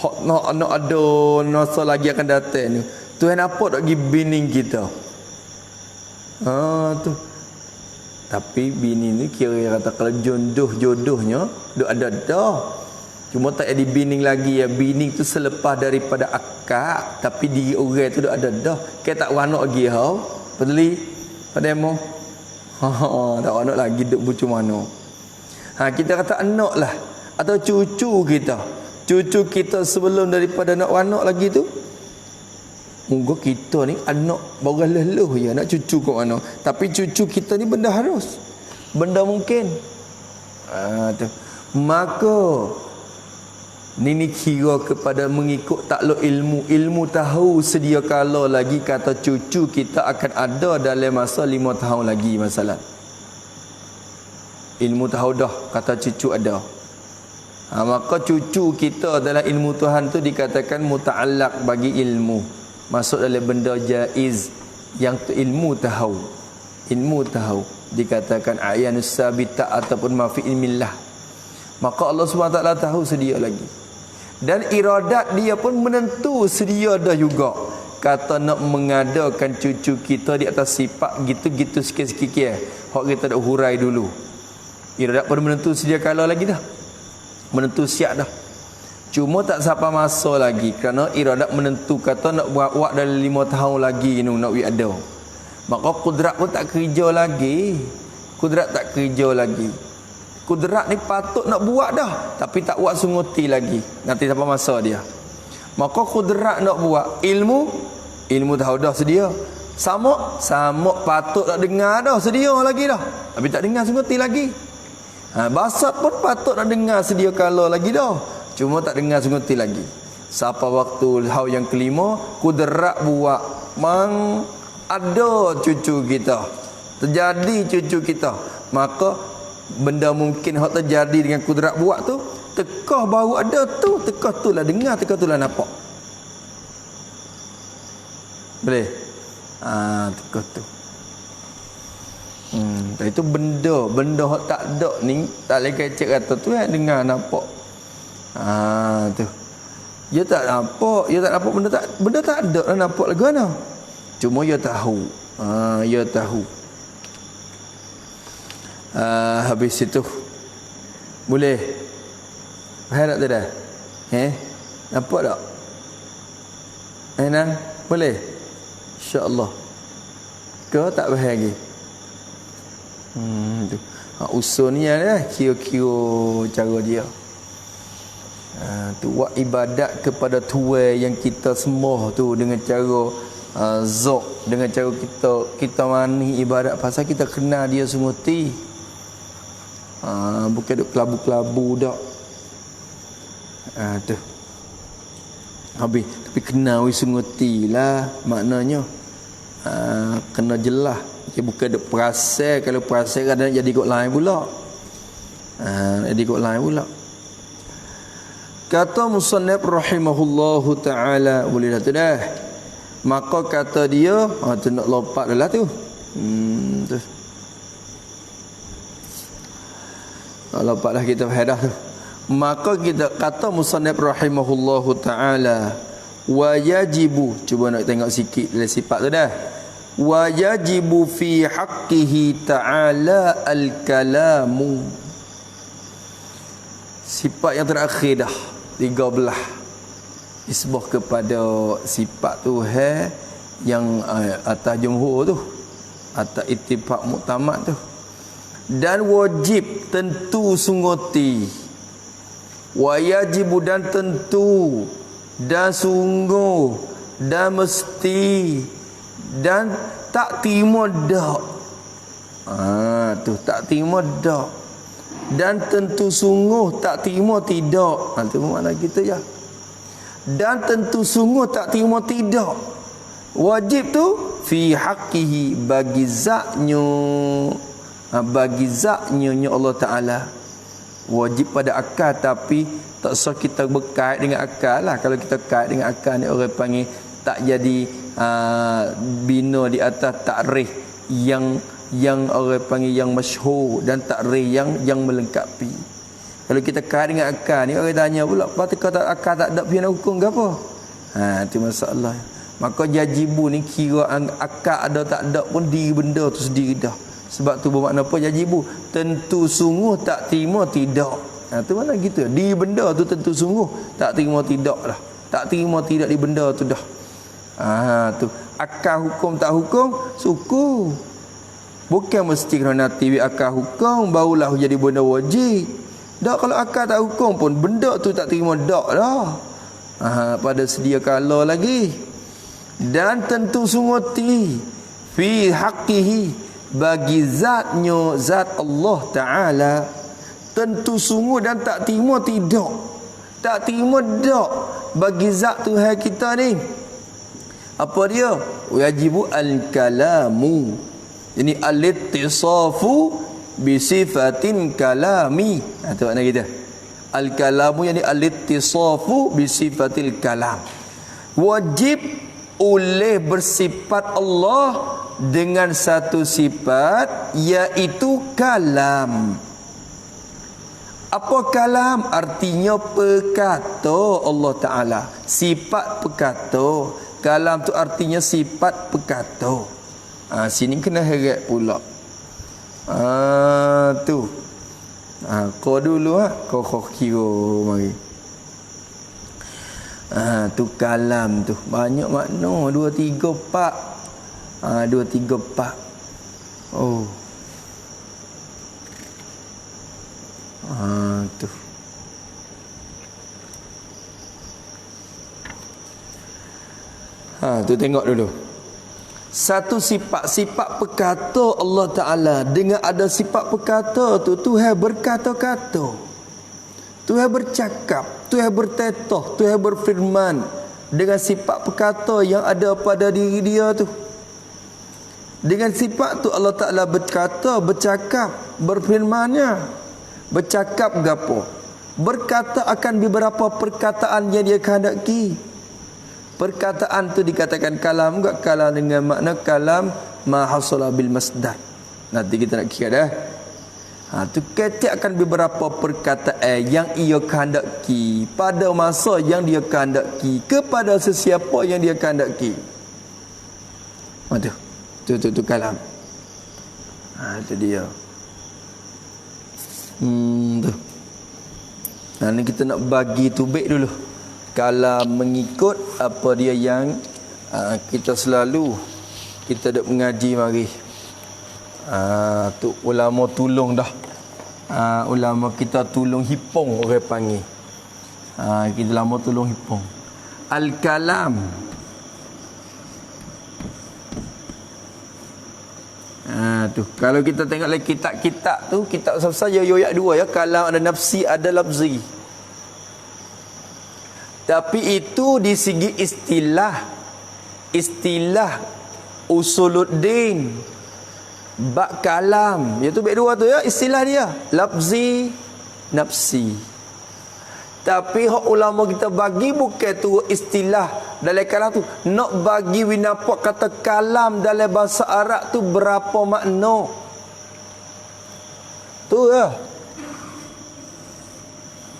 hak nak anak ada masa lagi akan datang ni. Tuhan nampak dak lagi bini kita. Tu. Tapi bini ni kira kata kalau jodohnya dak ada dah. Cuma tak ada bining lagi ya. Bining tu selepas daripada akad, tapi diri orang tu dah ada dah. Kita tak wanak lagi hau. Peduli padamu. Tak wanak lagi duk bucu mana. Kita kata anak lah atau cucu kita. Cucu kita sebelum daripada nak wanak lagi tu. Moga kita ni anak baru leluh ya nak cucu kat mana. Tapi cucu kita ni benda harus. Benda mungkin. Tu. Maka Nini kira kepada mengikut takluk ilmu. Ilmu tahu sedia kala lagi kata cucu kita akan ada dalam masa 5 tahun lagi masalah. Ilmu tahu dah kata cucu ada. Maka cucu kita dalam ilmu Tuhan tu dikatakan muta'allaq bagi ilmu. Masuk dalam benda jaiz yang tu ilmu tahu. Ilmu tahu dikatakan ayanus sabita ataupun ma fi ilmillah. Maka Allah SWT tahu sedia lagi. Dan iradat dia pun menentu sedia dah juga. Kata nak mengadakan cucu kita di atas sifat gitu-gitu sikit-sikit. Hak kita dah hurai dulu. Iradat pun menentu sedia kala lagi dah. Menentu siap dah. Cuma tak sampai masa lagi. Kerana iradat menentu kata nak buat dalam 5 tahun lagi ni nak ada. Maka kudrat pun tak kerja lagi. Kudrat tak kerja lagi. Kudrat ni patut nak buat dah, tapi tak buat sunguti lagi. Nanti sampai masa dia. Maka kudrat nak buat ilmu tahu dah sedia. Sama patut nak dengar dah sedia lagi dah. Tapi tak dengar sunguti lagi. Basat pun patut nak dengar sedia kala lagi dah. Cuma tak dengar sunguti lagi. Sampai waktu hau yang kelima, kudrat buat mang ada cucu kita. Terjadi cucu kita. Maka benda mungkin hak terjadi dengan kudrat buat tu, tekah baru ada tu, tekah tu lah dengar, tekah tu lah nampak. Boleh? Tekah tu. Itu benda hak tak ada ni, tak boleh kecek kata tu yang dengar nampak. Tu. Dia tak nampak benda tak ada lah nampak lagu mana. Cuma dia tahu. Dia tahu. Habis itu boleh faham tak dah? Nampak tak? Nan boleh? Insya-Allah. Kau tak faham lagi? Tu. Usul ni dah kira-kira cara dia. Tu buat ibadat kepada Tuhan yang kita sembah tu dengan cara zok, dengan cara kita mani ibadat pasal kita kenal dia sunguti. Bukan duk kelabu-kelabu dak. Tu. Habis tapi kenal sunguti lah maknanya. Kena jelas. Bukan duk perasan, kalau perasan kadang jadi ikut lain pula. Jadi ikut lain pula. Kata musannif rahimahullahu ta'ala, boleh dah tu dah. Maka kata dia, tu nak lompat dah lah tu. Tu. Lompat dah kita faedah tu. Maka kita kata musannif rahimahullahu ta'ala, wa yajibu, cuba nak tengok sikit dari sifat tu dah. Wa yajibu fi haqqihi ta'ala al-kalamu. Sifat yang terakhir dah 13 isbah kepada sifat Tuhan yang atas jumhur tu, atas ittifaq muktamad tu. Dan wajib tentu sunguti, wa yajibu dan tentu, dan sungguh, dan mesti, dan tak terima dak. Tu tak terima dak. Dan tentu sungguh tak terima tidak. Itu makna kita ya. Dan tentu sungguh tak terima tidak. Wajib tu fi haqqihi, bagi zatnya, bagi zatnya Allah Ta'ala. Wajib pada akal, tapi tak usah kita berkait dengan akal lah. Kalau kita kait dengan akal ni orang panggil tak jadi bina di atas takrif yang orang panggil yang masyhur, dan takrif yang melengkapi. Kalau kita kait dengan akal ni, orang tanya pula, patut kata akal tak ada pihak hukum ke apa? Itu masalah. Maka jajibu ni kira akal ada tak ada pun diri benda tu sendiri dah. Sebab tu bermakna apa jajibu? Tentu sungguh tak terima tidak. Tu mana gitu. Diri benda tu tentu sungguh tak terima tidak dah. Tak terima tidak di benda tu dah. Tu akal hukum tak hukum suku. Bukan mesti kerana TV akal hukum barulah jadi benda wajib. Dak, kalau akal tak hukum pun benda tu tak terima dak dah. Pada sedia kala lagi. Dan tentu sunguti fi haqqihi, bagi zatnya, zat Allah Ta'ala, tentu sungguh dan tak terima tidak. Tak terima dak bagi zat Tuhan kita ni. Apa dia? Wajibu al-kalamu. Ini al-ittisafu bi sifatin kalami. Tu makna kita. Al-kalamu yani al-ittisafu bi sifatil kalam. Wajib oleh bersifat Allah dengan satu sifat, iaitu kalam. Apa kalam? Artinya perkata Allah Ta'ala. Sifat perkata. Kalam tu artinya sifat perkata. Sini kena heret pula. Tu. Kau dulu kau kira mari. Tu kalam tu banyak makna, 2 3 4. 2 3 4. Oh. Tu. Tu tengok dulu. Satu sifat perkata Allah Ta'ala. Dengan ada sifat perkata tu, Tuhan berkata-kata, Tuhan bercakap, Tuhan bertetah, Tuhan berfirman dengan sifat perkata yang ada pada diri dia tu. Dengan sifat tu Allah Ta'ala berkata, bercakap, berfirmannya. Bercakap gapo? Berkata akan beberapa perkataan yang dia kehendaki. Perkataan tu dikatakan kalam juga. Kalam dengan makna kalam ma hasala bil masdar. Nanti kita nak kira dah. Tu kata akan beberapa perkataan yang ia kehendaki pada masa yang dia kehendaki, kepada sesiapa yang dia kehendaki. Tu kalam. Itu dia. Tu. Ni kita nak bagi tu baik dulu. Kalau mengikut apa dia yang kita selalu kita duk mengaji mari. Tu ulama tolong dah. Ulama kita tolong hipong orang panggil. Kita lama tolong hipong. Al-kalam. Tu kalau kita tengok lagi kitab-kitab tu, kitab saja ayat 2 ya, kalam ada nafsi, ada lafzi. Tapi itu di segi istilah usuluddin bab kalam, iaitu bab 2 tu ya, istilah dia lafzi, nafsi. Tapi hak ulama kita bagi bukan tu istilah dalam kalam tu. Nak bagi winapak kata kalam dalam bahasa Arab tu berapa makna. Tu lah.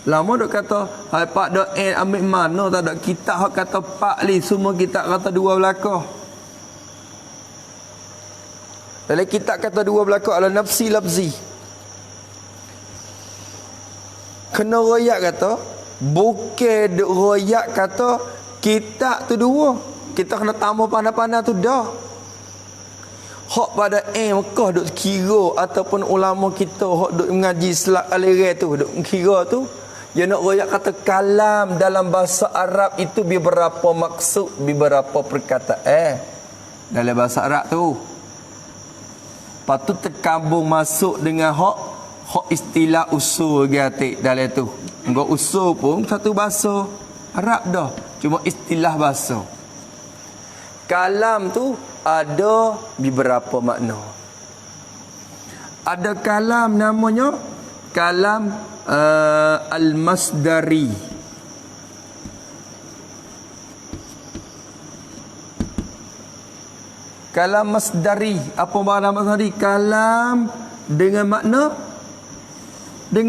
Lama dok kata, hai pak dok ambil mana tak ada kitab hak kata pak li, semua kitab kata dua belakang. Dalam kitab kata dua belakang ala nafsi lafzi. Kena royak kata, bukan duk royak kata kitab tu dua. Kita kena tambah pandai-pandai tu dah. Hak pada Mekah duk kira ataupun ulama kita hak duk mengaji selak alirai tu duk kira tu, dia nak royak kata kalam dalam bahasa Arab itu beberapa maksud, beberapa perkataan dalam bahasa Arab tu. Patut terkambung masuk dengan hak istilah usul gatik dalam tu. Engkau usul pun satu bahasa Arab dah, cuma istilah bahasa. Kalam tu ada beberapa makna. Ada kalam namanya kalam al-masdari. Kalam masdari. Apa makna masdari? Kalam dengan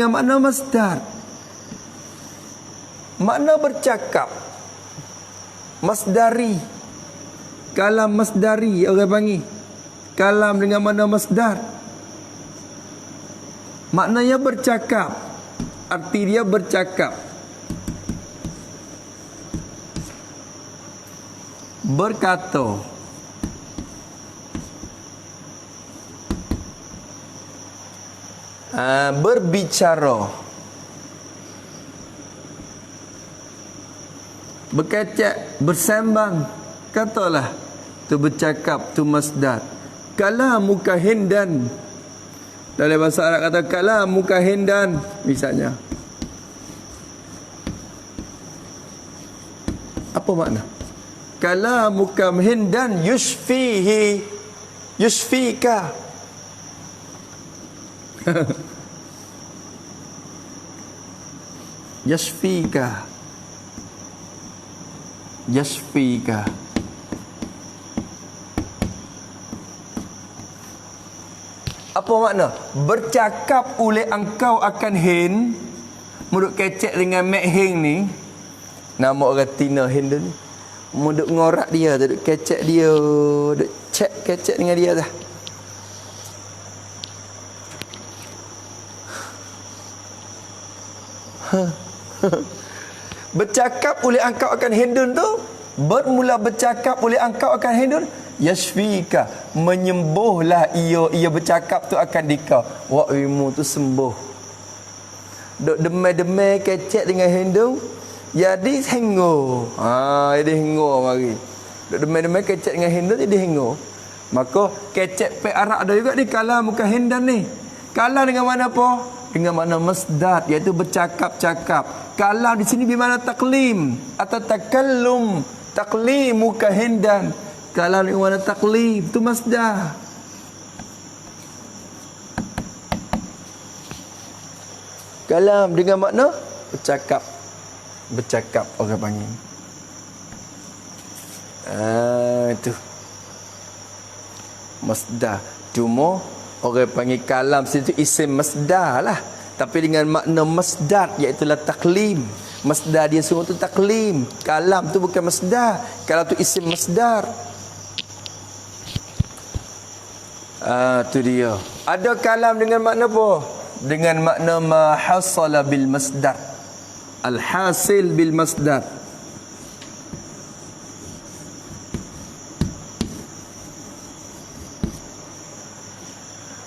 makna masdar. Makna bercakap. Masdari. Kalam masdari orang panggil. Kalam dengan makna masdar. Maknanya bercakap. Arti dia bercakap. Berkata. Berbicara. Berkecek, bersembang. Katalah. Tu bercakap, tu masdar. Kalamuka hindan. Dalam bahasa Arab kata kalamuka hindan. Misalnya. Apa makna? Kalamuka hindan yushfihi. Yushfika. Yashfika. Yashfika. Apa makna? Bercakap oleh engkau akan hin. Muduk kecek dengan mek hin ni. Nama orang Tina Hin ni. Muduk ngorak dia, duk kecek dia, duk cek kecek dengan dia dah. Bercakap oleh engkau akan hindun tu, bermula bercakap oleh engkau akan hindun, yashfika, menyembuhlah ia bercakap tu akan dikau. Wa'wimu tu sembuh. Duk demai-demai kecek dengan hindung, jadi hengo. Jadi hengo mari. Duk demai-demai kecek dengan hindung jadi hengo. Maka kecek pe Arab ada juga ni kalam bukan hindan ni. Kalam dengan mana apa? Dengan makna masdar, iaitu bercakap-cakap. Kalam di sini bermakna taklim atau takallum. Taklimu kahindan. Kalam dengan makna taklim, itu masdar. Kalam dengan makna bercakap. Bercakap orang panggil. Itu masdar. Cuma orang panggil kalam situ isim masdar lah. Tapi dengan makna masdar, iaitu taklim. Masdar dia semua tu taklim. Kalam tu bukan masdar. Kalam tu isim masdar. Tu dia. Ada kalam dengan makna apa? Dengan makna ma hasala bil masdar. Al-hasil bil masdar.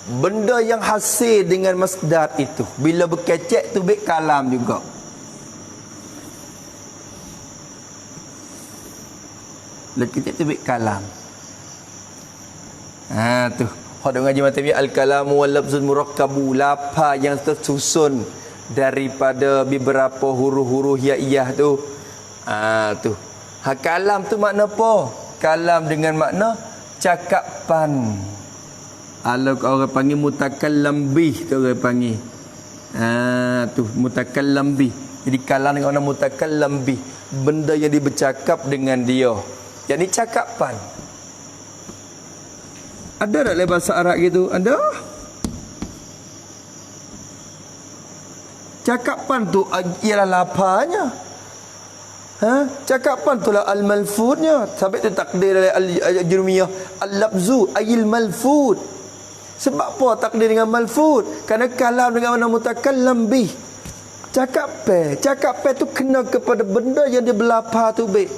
Benda yang hasil dengan masdar itu, bila berkecek tu baik kalam juga. Bila kecek tu baik kalam. Tu. Hak ngaji matematik al-kalamu wal lafzul murakkabu, lafaz yang tersusun daripada beberapa huruf-huruf ya-iyah tu. Tu. Kalam tu makna apa? Kalam dengan makna cakapan. Kalau orang panggil mutakallam bih, tu orang panggil. Tu mutakallam bih, Jadi kalam dengan makna mutakallam bih, benda yang dibercakap dengan dia. Yang ni cakapan. Ada tak dalam bahasa Arab gitu? Ada. Cakapan tu ialah lapanya. Cakapan tu lah al-malfudnya. Sampai tu takdir dari al-jurmiyah al-lafzu ayil malfud. Sebab apa takdir dengan malfud? Kerana kalam dengan makna mutakallam bih. Cakapan tu kena kepada benda yang dia berlapar tu baik.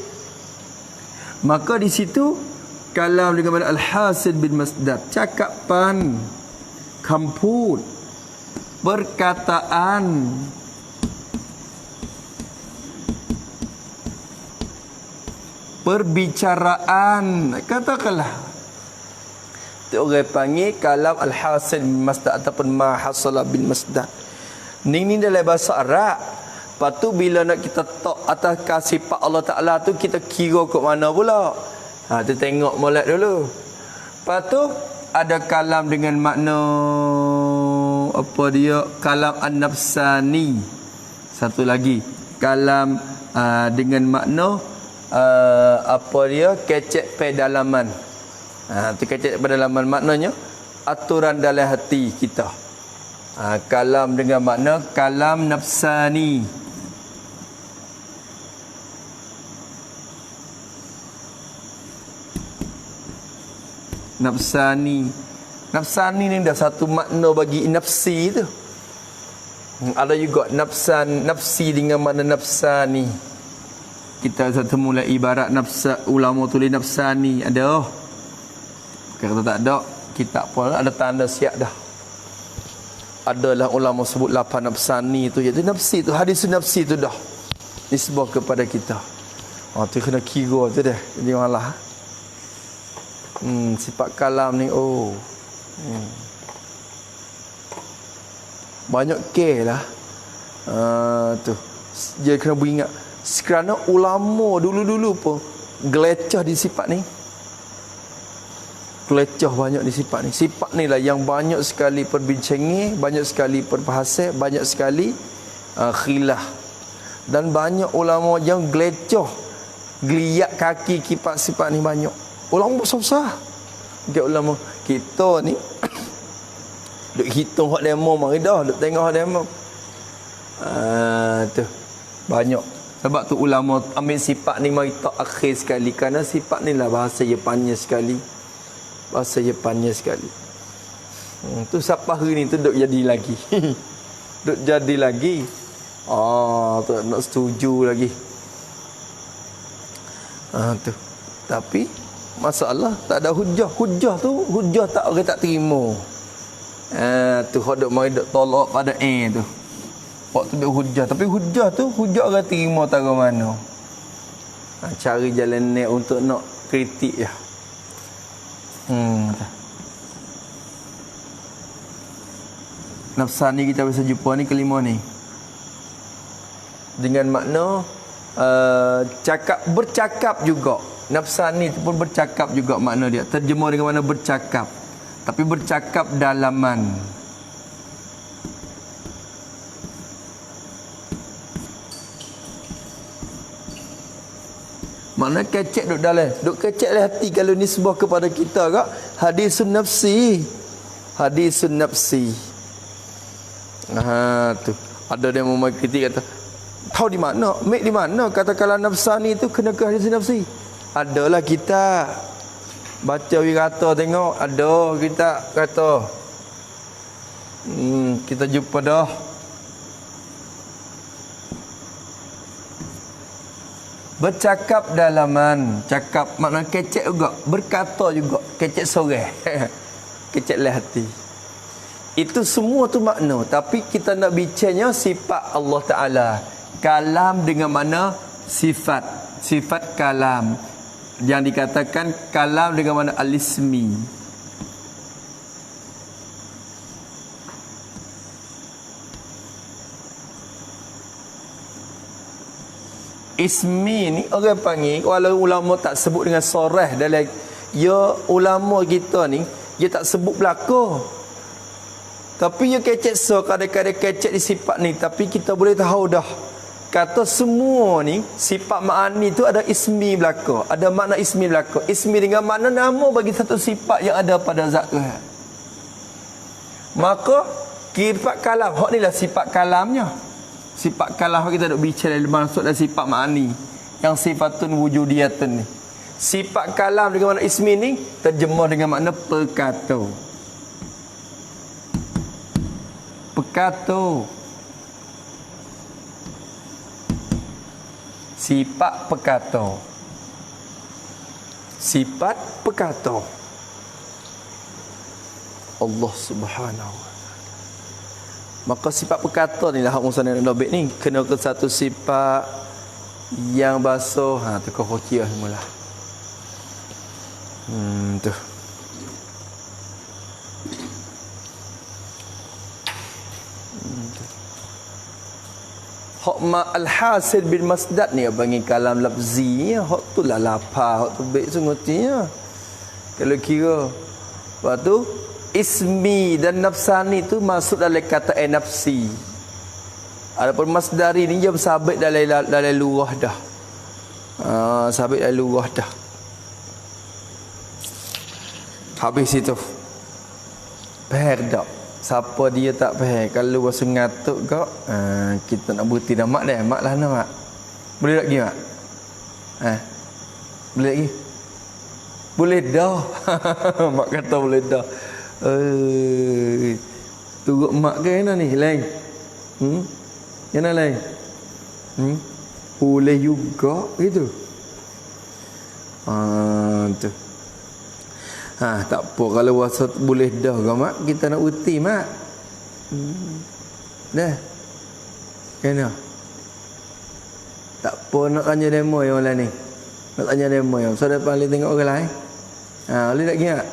Maka di situ kalam dengan makna al-hasil bin masdar, cakapan, kamput, perkataan, perbicaraan, katakanlah tu orang panggil kalam al-hasil bin masdar ataupun ma hasala bin masdar. Ni dalam bahasa Arab. Lepas tu bila nak kita tok atas sifat Allah Ta'ala tu, kita kira ke mana pula? Tu tengok molek dulu. Lepas tu ada kalam dengan makna apa dia? Kalam an-nafsani. Satu lagi kalam dengan makna apa dia? Kecek pedalaman. Tu kecek pedalaman maknanya aturan dalam hati kita. Kalam dengan makna kalam nafsani. Nafsani ni dah satu makna bagi nafsi tu. Ada juga nafsi dengan makna nafsani. Kita satu mula ibarat ulama tulis nafsani ada. Kata tak ada, kitab pun ada tanda siap dah. Adalah ulama sebut 8 nafsani tu, iaitu nafsi tu, hadis nafsi tu dah nisbah kepada kita. Tu kena kira tu dah. Jadi malah sifat kalam ni banyak ke lah. Tu dia kena beringat kerana ulama dulu-dulu pun gelecah di sifat ni. Gelecah banyak di sifat ni. Sifat ni lah yang banyak sekali perbincangan, banyak sekali perbahasan, banyak sekali khilaf. Dan banyak ulama yang gelecah geliat kaki kipas sifat ni banyak. Ulama susah. Dia ulama kita ni duk hitung hak demo mari dah, duk tengok hak demo. Tu banyak. Sebab tu ulama ambil sifat ni mari tak akhir sekali, kerana sifat ni lah bahasa Jepannya sekali. Bahasa Jepannya sekali. Tu siapa hari ni tu duk jadi lagi. Duk jadi lagi. Tu nak setuju lagi. Tu. Tapi masalah tak ada hujah. Hujah tak orang tak terima. Tu hok dok mai dok tolak pada tu. Pak tu dok hujah, tapi hujah tu hujah orang terima tahu mana. Cari jalan ni untuk nak kritik ya. Nafsani kita bisa jumpa ni kelima ni. Dengan makna bercakap juga. Nafsani itu pun bercakap juga makna dia. Terjemah dengan makna bercakap. Tapi bercakap dalaman. Makna kecek duk dalam. Duk kecek lah hati kalau nisbah kepada kita kak. Hadisun nafsi. Hadisun nafsi. Tu. Ada dia mau kritik kata, tahu di mana? Mek di mana? Katakanlah nafsani itu kena ke hadisun nafsi. Adalah kita baca wirata tengok, ada kita kata kita jumpa dah. Bercakap dalaman, cakap makna kecek juga, berkata juga, kecek sore. Keceklah hati. Itu semua tu makna, tapi kita nak bicaranya sifat Allah Taala. Kalam dengan mana sifat, sifat kalam. Yang dikatakan kalam dengan makna al-ismi. Ismi ni orang panggil, walau ulama tak sebut dengan sorah dalam ya ulama kita ni, dia tak sebut belaka. Tapi dia kecek so kadang-kadang kecek di sifat ni, tapi kita boleh tahu dah kata semua ni sifat ma'ani tu ada ismi belaka, ada makna ismi belaka. Ismi dengan makna nama bagi satu sifat yang ada pada zat Tuhan. Maka sifat kalam, hak ni lah sifat kalamnya. Sifat kalam kita duk bicara masuk dalam sifat ma'ani yang sifatun wujudiyatun ni. Sifat kalam dengan makna ismi ni terjemah dengan makna perkata. Perkata. Sifat perkata. Sifat perkata. Allah Subhanahu wa taala. Maka sifat perkata ni lah hak musanna nak dobek ni kena ke satu sifat yang basuh. Tu kau hokiah mula. Tu. Hak ma al-hasil bil masdad ni bagi kalam lafzi, hak tu lah lapar, hak tu baik sungguhnya. Kalau kira lepas tu ismi dan nafsani tu masuk dalam kata nafsi. Adapun masdari ni dia sabit dalam lurah dah. Sabit dalam lurah dah. Habis itu. Faham tak? Siapa dia tak faham, kalau rasa ngatuk kau, kita nak berhenti dah mak dah. Mak lah nak mak. Boleh tak pergi mak? Boleh lagi? Boleh dah. Mak kata boleh dah. Turut mak ke mana ni? Lain? Yang mana lain? Boleh juga gitu. Tu. Tak apa kalau rasa boleh dah ke mak, kita nak uti mak. Dah. Kena. Tak apa nak tanya demo yang lain ni. Nak tanya demo yang saudara paling tengok orang lain. Boleh tak gini tak?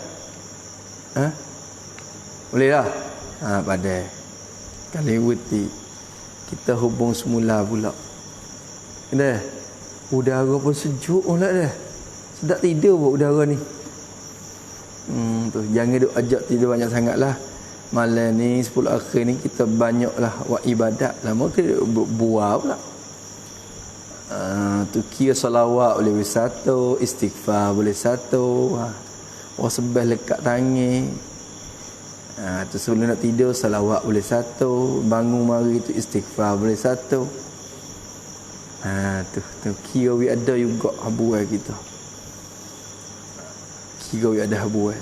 Boleh dah. Pada kali uti kita hubung semula pula. Dah. Udara pun sejuk pula dah. Sedap tidur buat udara ni. Tu jangan duk ajak tidur banyak sangatlah. Malam ni 10 akhir ni kita banyaklah buat ibadat. Lama ke buat pula. Tu kira salawat boleh satu, istighfar boleh satu. Wasbah lekat tangan. Tu sebelum nak tidur salawat boleh satu, bangun mari tu istighfar boleh satu. Tu kira we ada juga habuai kita. Kira we ada habuai.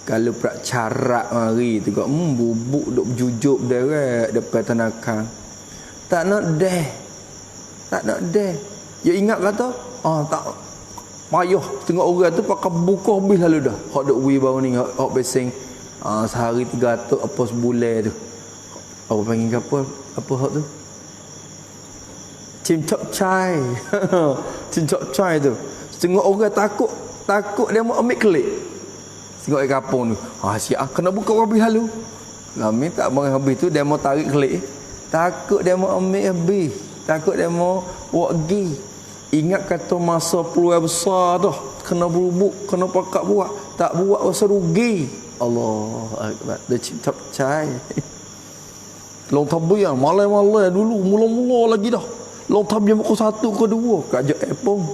Kalau prak carak mari tu kau bubuk duk berjujuk derek depan tanakan. Tak nak deh. Tak nak deh. Ya ingat kata, tak payah tengok orang tu pakai buka habis lalu dah. Hak duk wi bau ni hak besing sehari 300 apa sebulan tu. Apa panggil apa? Apa hak tu? Cincok cai. Cincok cai tu. Tengok orang takut dia mau ambil kelik. Tengok di kampung tu. Siap kena buka habis lalu. Kami tak mau habis tu dia mau tarik kelik. Takut dia mau ambil habis. Takut dia mau buat gi. Ingat kata masa peluang besar tu kena berubuk, kena pakak buat. Tak buat rasa rugi. Allah Akbar. Dia cip cai. Long tabian malai-malai dulu mula-mula lagi dah. Long tabian muka 1 ke 2 kajak epong.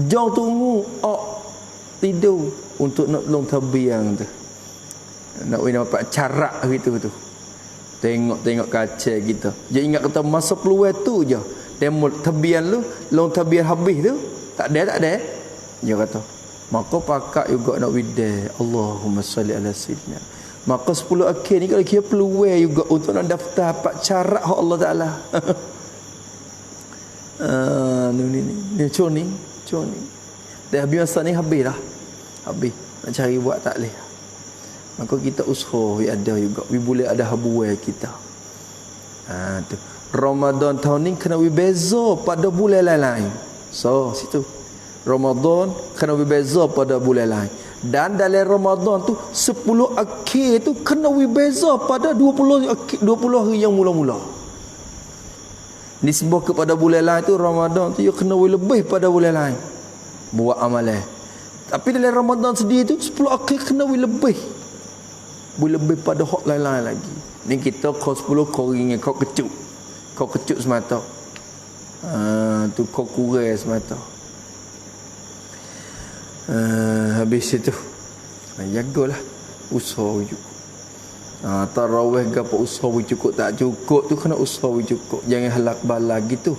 Jauh tunggu tidur untuk nak long tabian tu. Nak dapat carak gitu tu. Tengok kaca kita. Dia ingat kata masa peluang tu je. Demo tabian lu, long tabian habis tu. Tak ada. Dia kata. Maka pakak juga nak wida. Allahumma salli ala sayyidina. Maka 10 akhir ni kalau kira peluang juga untuk nak daftar dapat carak Allah Taala. Ni coni. Dah biasa ni habis dah. Habis. Nak cari buat tak boleh. Maka kita usaha ada juga. We boleh ada habuai kita. Tu. Ramadan tahun ni kena beza pada bulan lain. So, situ. Ramadan kena beza pada bulan lain. Dan dalam Ramadan tu 10 akhir tu kena beza pada 20 hari yang mula-mula. Nisbah kepada bulan lain tu Ramadan tu kena lebih pada bulan lain. Buat amalan. Tapi dalam Ramadan sendiri tu 10 akhir kena lebih. boleh lebih pada hak lain-lain lagi. Ni kita kau 10 kau ringan, kau kecut. Kau kecut semata. Tu kau kurang semata. Habis itu jagalah usaha cukup. Tarawih gapo usaha cukup tak cukup tu kena usaha cukup. Jangan halak balak gitu.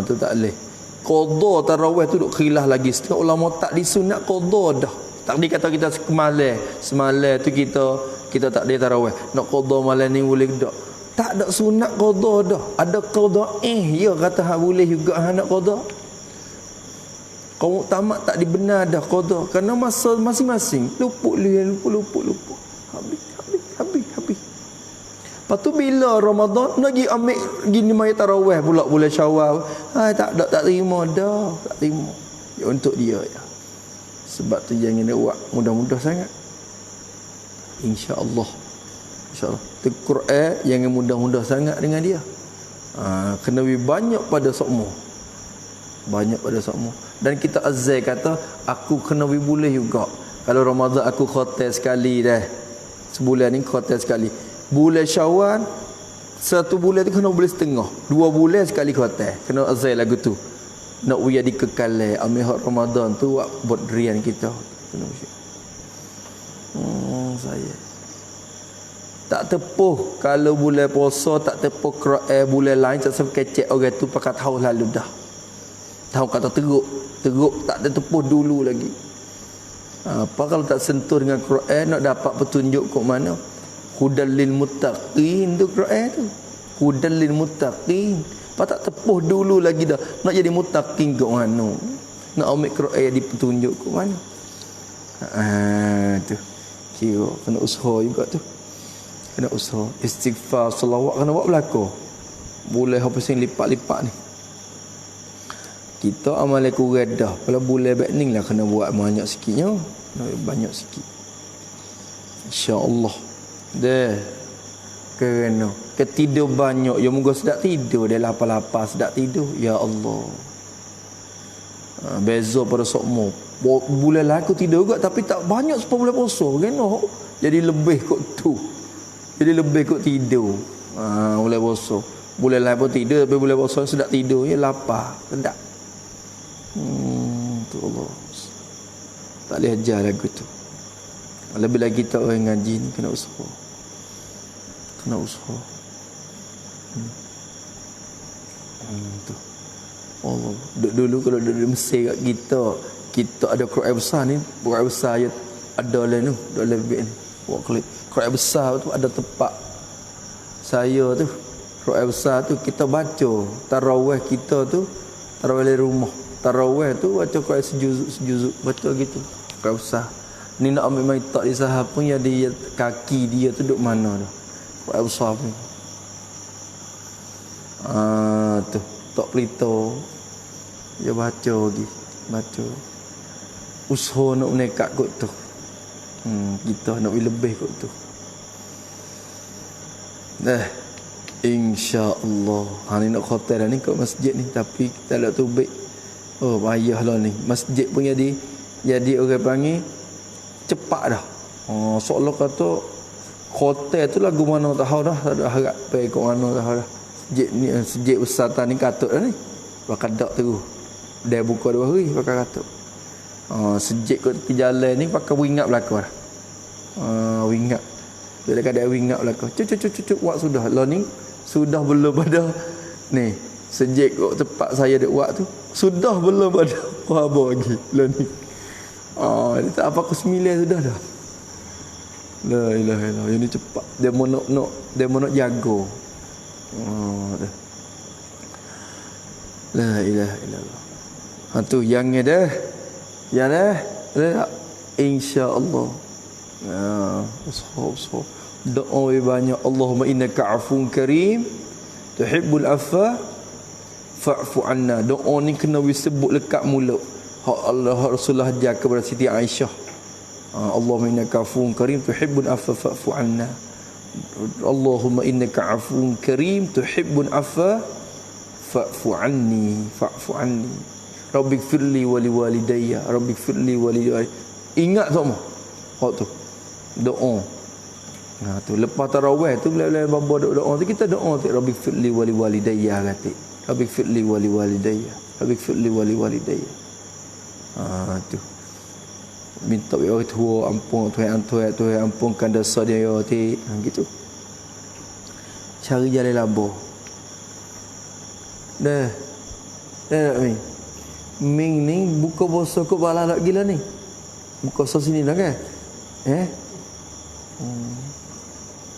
Tu tak boleh. Qada tarawih tu duk khilaf lagi. Setengah ulama tak disunat qada dah. Tadi kata kita semalam tu kita tak ada tarawih. Nak qada malam ni boleh tak? Tak ada sunat qada dah. Ada qada ya kata hak boleh juga nak qada. Kau tamat tak dibenar dah qada kerana masa masing-masing luput. Habis. Lepas tu bila Ramadan nak pergi ambil gini mai tarawih pula bulan Syawal. Tak terima dah, tak terima. Ya, untuk dia ya. Sebab tu jangan nak buat mudah-mudah sangat. Insya-Allah. Tu Quran jangan mudah-mudah sangat dengan dia. Kena lebih banyak pada sokmo. Dan kita azai kata aku kena lebih boleh juga. Kalau Ramadan aku khatam sekali dah. Sebulan ni khatam sekali. Bulan Syawal satu bulan tu kena boleh setengah. 2 bulan sekali khatam. Kena azai lagu tu. Nak uya dikekalai ambil hak Ramadan tu buat rian kita. Kena saya tak tepuh kalau bulan puasa tak tepuh Quran bulan lain tak sampai kecek orang tu pakai tahu lalu dah. Tahu kata teruk tak ada tepuh dulu lagi. Apa kalau tak sentuh dengan Quran nak dapat petunjuk ke mana? Hudal lil muttaqin tu Quran tu. Hudal lil muttaqin. Apa tak tepuh dulu lagi dah. Nak jadi muttaqin ke mana? Nak ambil Quran jadi petunjuk ke mana? Tu. Kira kena usaha juga tu. Kena usaha. Istighfar, selawat kena buat berlaku. Boleh apa sing lipat-lipat ni. Kita amal kurang dah. Kalau boleh baik ni lah kena buat banyak sikitnya. Banyak sikit. InsyaAllah. Dah. Kerana ketidur banyak. Ya moga sedap tidur. Dia lapar-lapar sedap tidur. Ya Allah. Beza pada sokmo. Bulan lah aku tidur juga. Tapi tak banyak sebab bulan puasa. Kena. Jadi lebih kot tu. Jadi lebih kot tidur. Bulan puasa. Bulan lain pun tidur. Tapi bulan puasa sedap tidur. Ya lapar. Sedap. Tu Allah. Tak boleh ajar lagu tu. Lebih lagi kita orang ngaji ni kena usaha. Tu. Allah. Dulu kalau duduk Mesir kat kita ada Quran besar ni. Quran besar ayat ada lah ni. Ada lebih ni. Quran besar tu ada tempat saya tu. Quran besar tu kita baca. Tarawih kita tu. Tarawih di rumah. Tarawih tu baca Quran sejuzuk baca gitu. Quran besar. Ni nak ambil mai tak di sahab pun ya dia kaki dia tu duduk mana dah. Quran besar pun. Tu tak pelito. Dia baca lagi. Baca. Usaha nak menekat kot tu. Kita nak lebih kot tu. Dah. InsyaAllah. Ni nak khotel ni kat masjid ni. Tapi kita tak tubik. Oh payahlah ni. Masjid pun jadi orang panggil cepat dah. Seolah kata hotel tu lagu mana tahu dah. Tak ada harap pergi ke mana tahu dah. Masjid Ustazah ni katut dah ni. Pakai dak terus. Dia buka 2 hari pakai katut. Sejik kot ke jalan ni pakai wingap belakang dah. Wingap. Bila kadang wingap belakang. Cucuk buat sudah. Lah ni sudah belum pada ni. Sejik kot tempat saya dek buat tu. Sudah belum ada apa lagi lah ni. Dia tak apa ke 9 sudah dah. La ilaha illallah. Yang ni cepat. Dia mau nak jaga. Dah. La ilaha illallah. Tu yang ni dah. Ya dah. Insya-Allah. Usaha. Doa banyak. Allahumma innaka afun karim. Tuhibbul afwa fa'fu anna. Doa ni kena disebut lekat mulut. Allah Rasulullah ajar kepada Siti Aisyah. Allahumma innaka afuwun karim tuhibbul afwa fa'fu anna. Allahumma innaka afuwun karim tuhibbul afwa fa'fu anni. Rabbighfirli wa liwalidayya. Rabbighfirli wa liwalidayya. Ingat semua. Waktu doa. Tu lepas tarawih tu bila bapa doa tu kita doa tu rabbi firli wali walidayya kata. Rabbi firli wali walidayya. Rabbi firli wali walidayya. Tu. Minta orang tua ampun Tuhan ampunkan dosa dia tu. Gitu. Cari jalan labur. Dah Ming ni buka puasa kau balah nak gila ni. Buka puasa sini dah kan?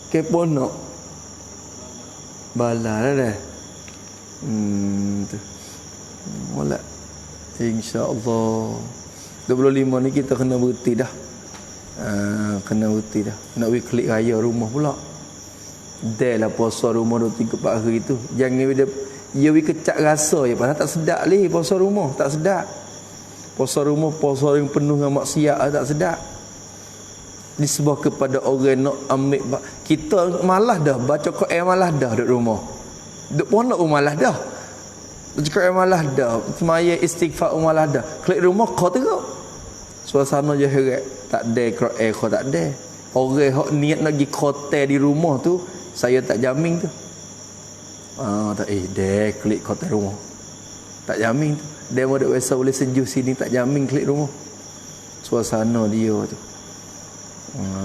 Keponok. Balah dah. Tu. Molek. InsyaAllah 25 ni kita kena berhenti dah. Kena berhenti dah. Nak pergi klik raya rumah pula. Dah lah puasa rumah 2-3-4 hari tu. Jangan dia we kecak rasa je. Padahal tak sedap leh puasa rumah. Tak sedap. Puasa rumah, puasa yang penuh dengan maksiat tak sedap. Disebab kepada orang nak ambil. Kita malas dah. Baca Quran malas dah duduk rumah. Duduk pondok pun malas dah. Baca Quran malas dah. Semaya istighfar pun malas dah. Klik rumah kau teruk. Suasana je heret. Tak ada Quran kau tak ada. Orang yang niat nak pergi hotel di rumah tu, saya tak jamin tu. Tak dia klik hotel rumah. Tak jamin tu. Dia mau duk biasa boleh sejuk sini, tak jamin klik rumah. Suasana dia tu.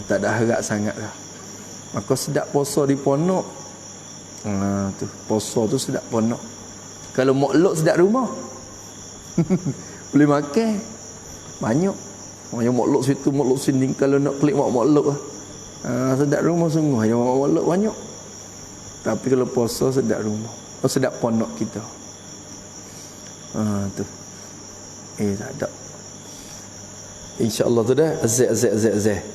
Tak ada harap sangat lah. Maka sedap puasa di ponok. Tu puasa tu sedap ponok. Kalau makluk sedap rumah. Boleh makan. Banyak. Yang makluk situ, makluk sini. Kalau nak klik makluk lah. Sedap rumah sungguh. Yang makluk banyak. Tapi kalau puasa sedap rumah. Sedap ponok kita. Tu. Tak ada. InsyaAllah tu dah. Azek.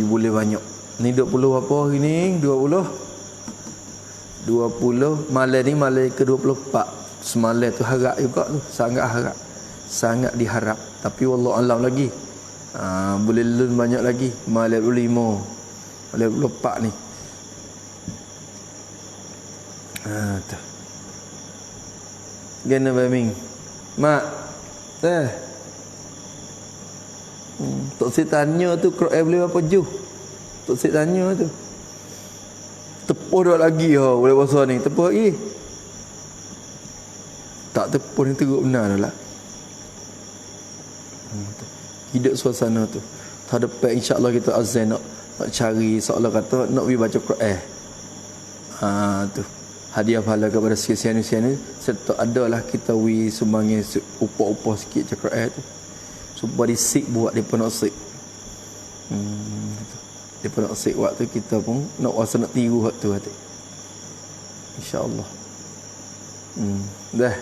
Boleh banyak. Ni 20 apa hari ni? 20 malam ni malam ke-24. Semalam tu harap juga tu. Sangat harap. Sangat diharap. Tapi wallahu alam lagi. Boleh lun banyak lagi. Malam 25. Malam 24 ni. Tu. Gana baming. Mak. Tok Sik tanya tu Quran boleh berapa juz? Tok Sik tanya tu. Tepuh dah lagi boleh puasa ni. Tepuh lagi. Tak tepuh ni teruk benar dah lah. Hidup suasana tu. Tak depan insya-Allah kita azan nak cari seolah kata nak pergi baca Quran. Tu. Hadiah pahala kepada siapa-siapa serta adalah kita sumbangin upah-upah sikit Quran tu. Supaya disik buat depa nak sik. Depa nak sik waktu kita pun nak rasa nak tiru waktu hati. Insya-Allah. Dah.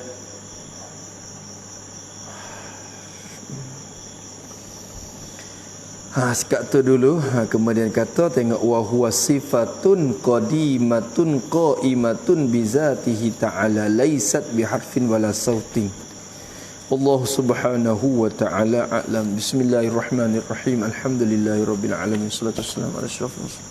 Sekat tu dulu. Kemudian kata tengok wa huwa sifatun qadimatun qaimatun bizatihi ta'ala laysat biharfin wala sautin. Allah subhanahu wa ta'ala a'lam. Bismillahirrahmanirrahim. Alhamdulillahirabbil alamin. Wassalatu wassalamu ala asyrafil mursalin.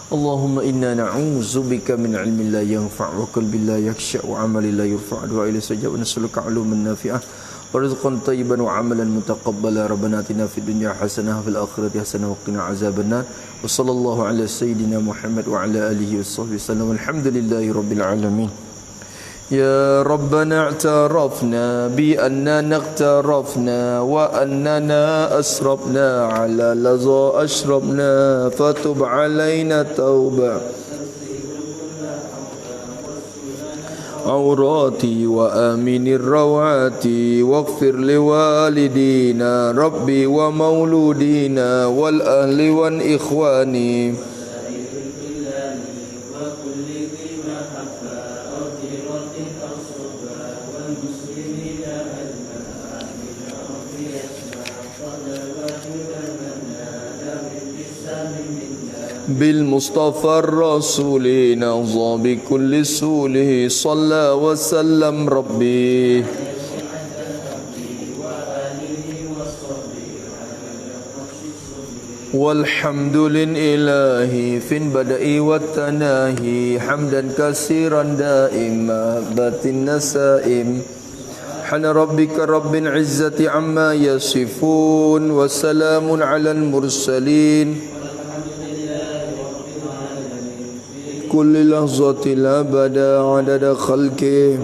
Allahumma inna na'udzubika min ilmin la yanfa' wa qalbin la yakhsha' wa 'amalin la yurfa' wa ila sajab wa nas'aluka 'uluman nafi'ah wa rizqan tayyiban wa 'amalan mutaqabbala. Rabbana atina fid dunya hasanah wa fil akhirati hasanah wa qina 'adzabannar. Wa sallallahu ala sayyidina Muhammad wa ala alihi washabbihi wasallam. Alhamdulillahirabbil alamin. يا ربنا اعترفنا بأننا اقترفنا وأننا أسرفنا على لظى أشربنا فتب علينا توبة عوراتي وآمن الروعات واغفر لوالدينا ربي ومولودينا والأهل والإخوان بالمصطفى الرسول نظى بكل سوله صلى وسلم ربي والحمد لله في البدء والتناهي حمدا كثيرا دائما بات النسائم حن ربك رب العزة عما يصفون وسلام على المرسلين كل لحظة أبدا عدد خلقه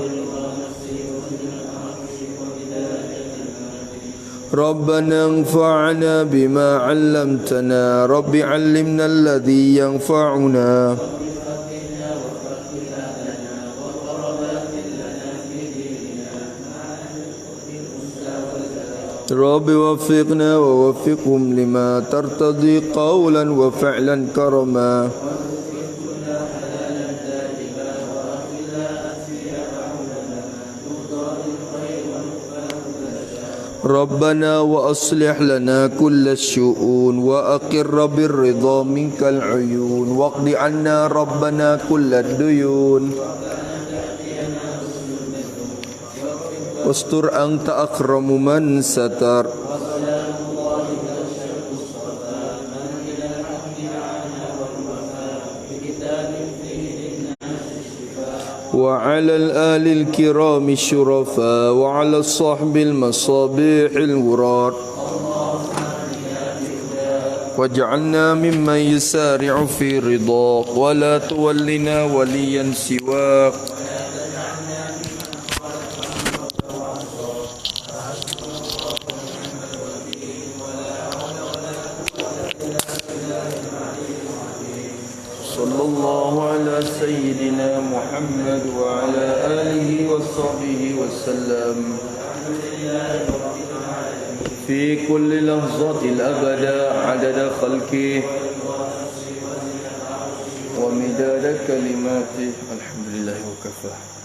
ربنا انفعنا بما علمتنا رب علمنا الذي ينفعنا رب وفقنا ووفقهم لما ترتضي قولا وفعلا كرما ربنا وأصلح لنا كل الشؤون وأقر بالرضا منك العيون واقض عنا ربنا كل الديون واستر أنت أكرم من ستر وعلى الآل الكرام الشرفاء وعلى الصحب المصابيح الغرار واجعلنا ممن يسارع في رضاك ولا تولنا وليا سواك صلى الله على سيدنا محمد وعلى آله وصحبه وسلم في كل لحظة الأبدا عدد خلقه ومداد كلماته الحمد لله وكفى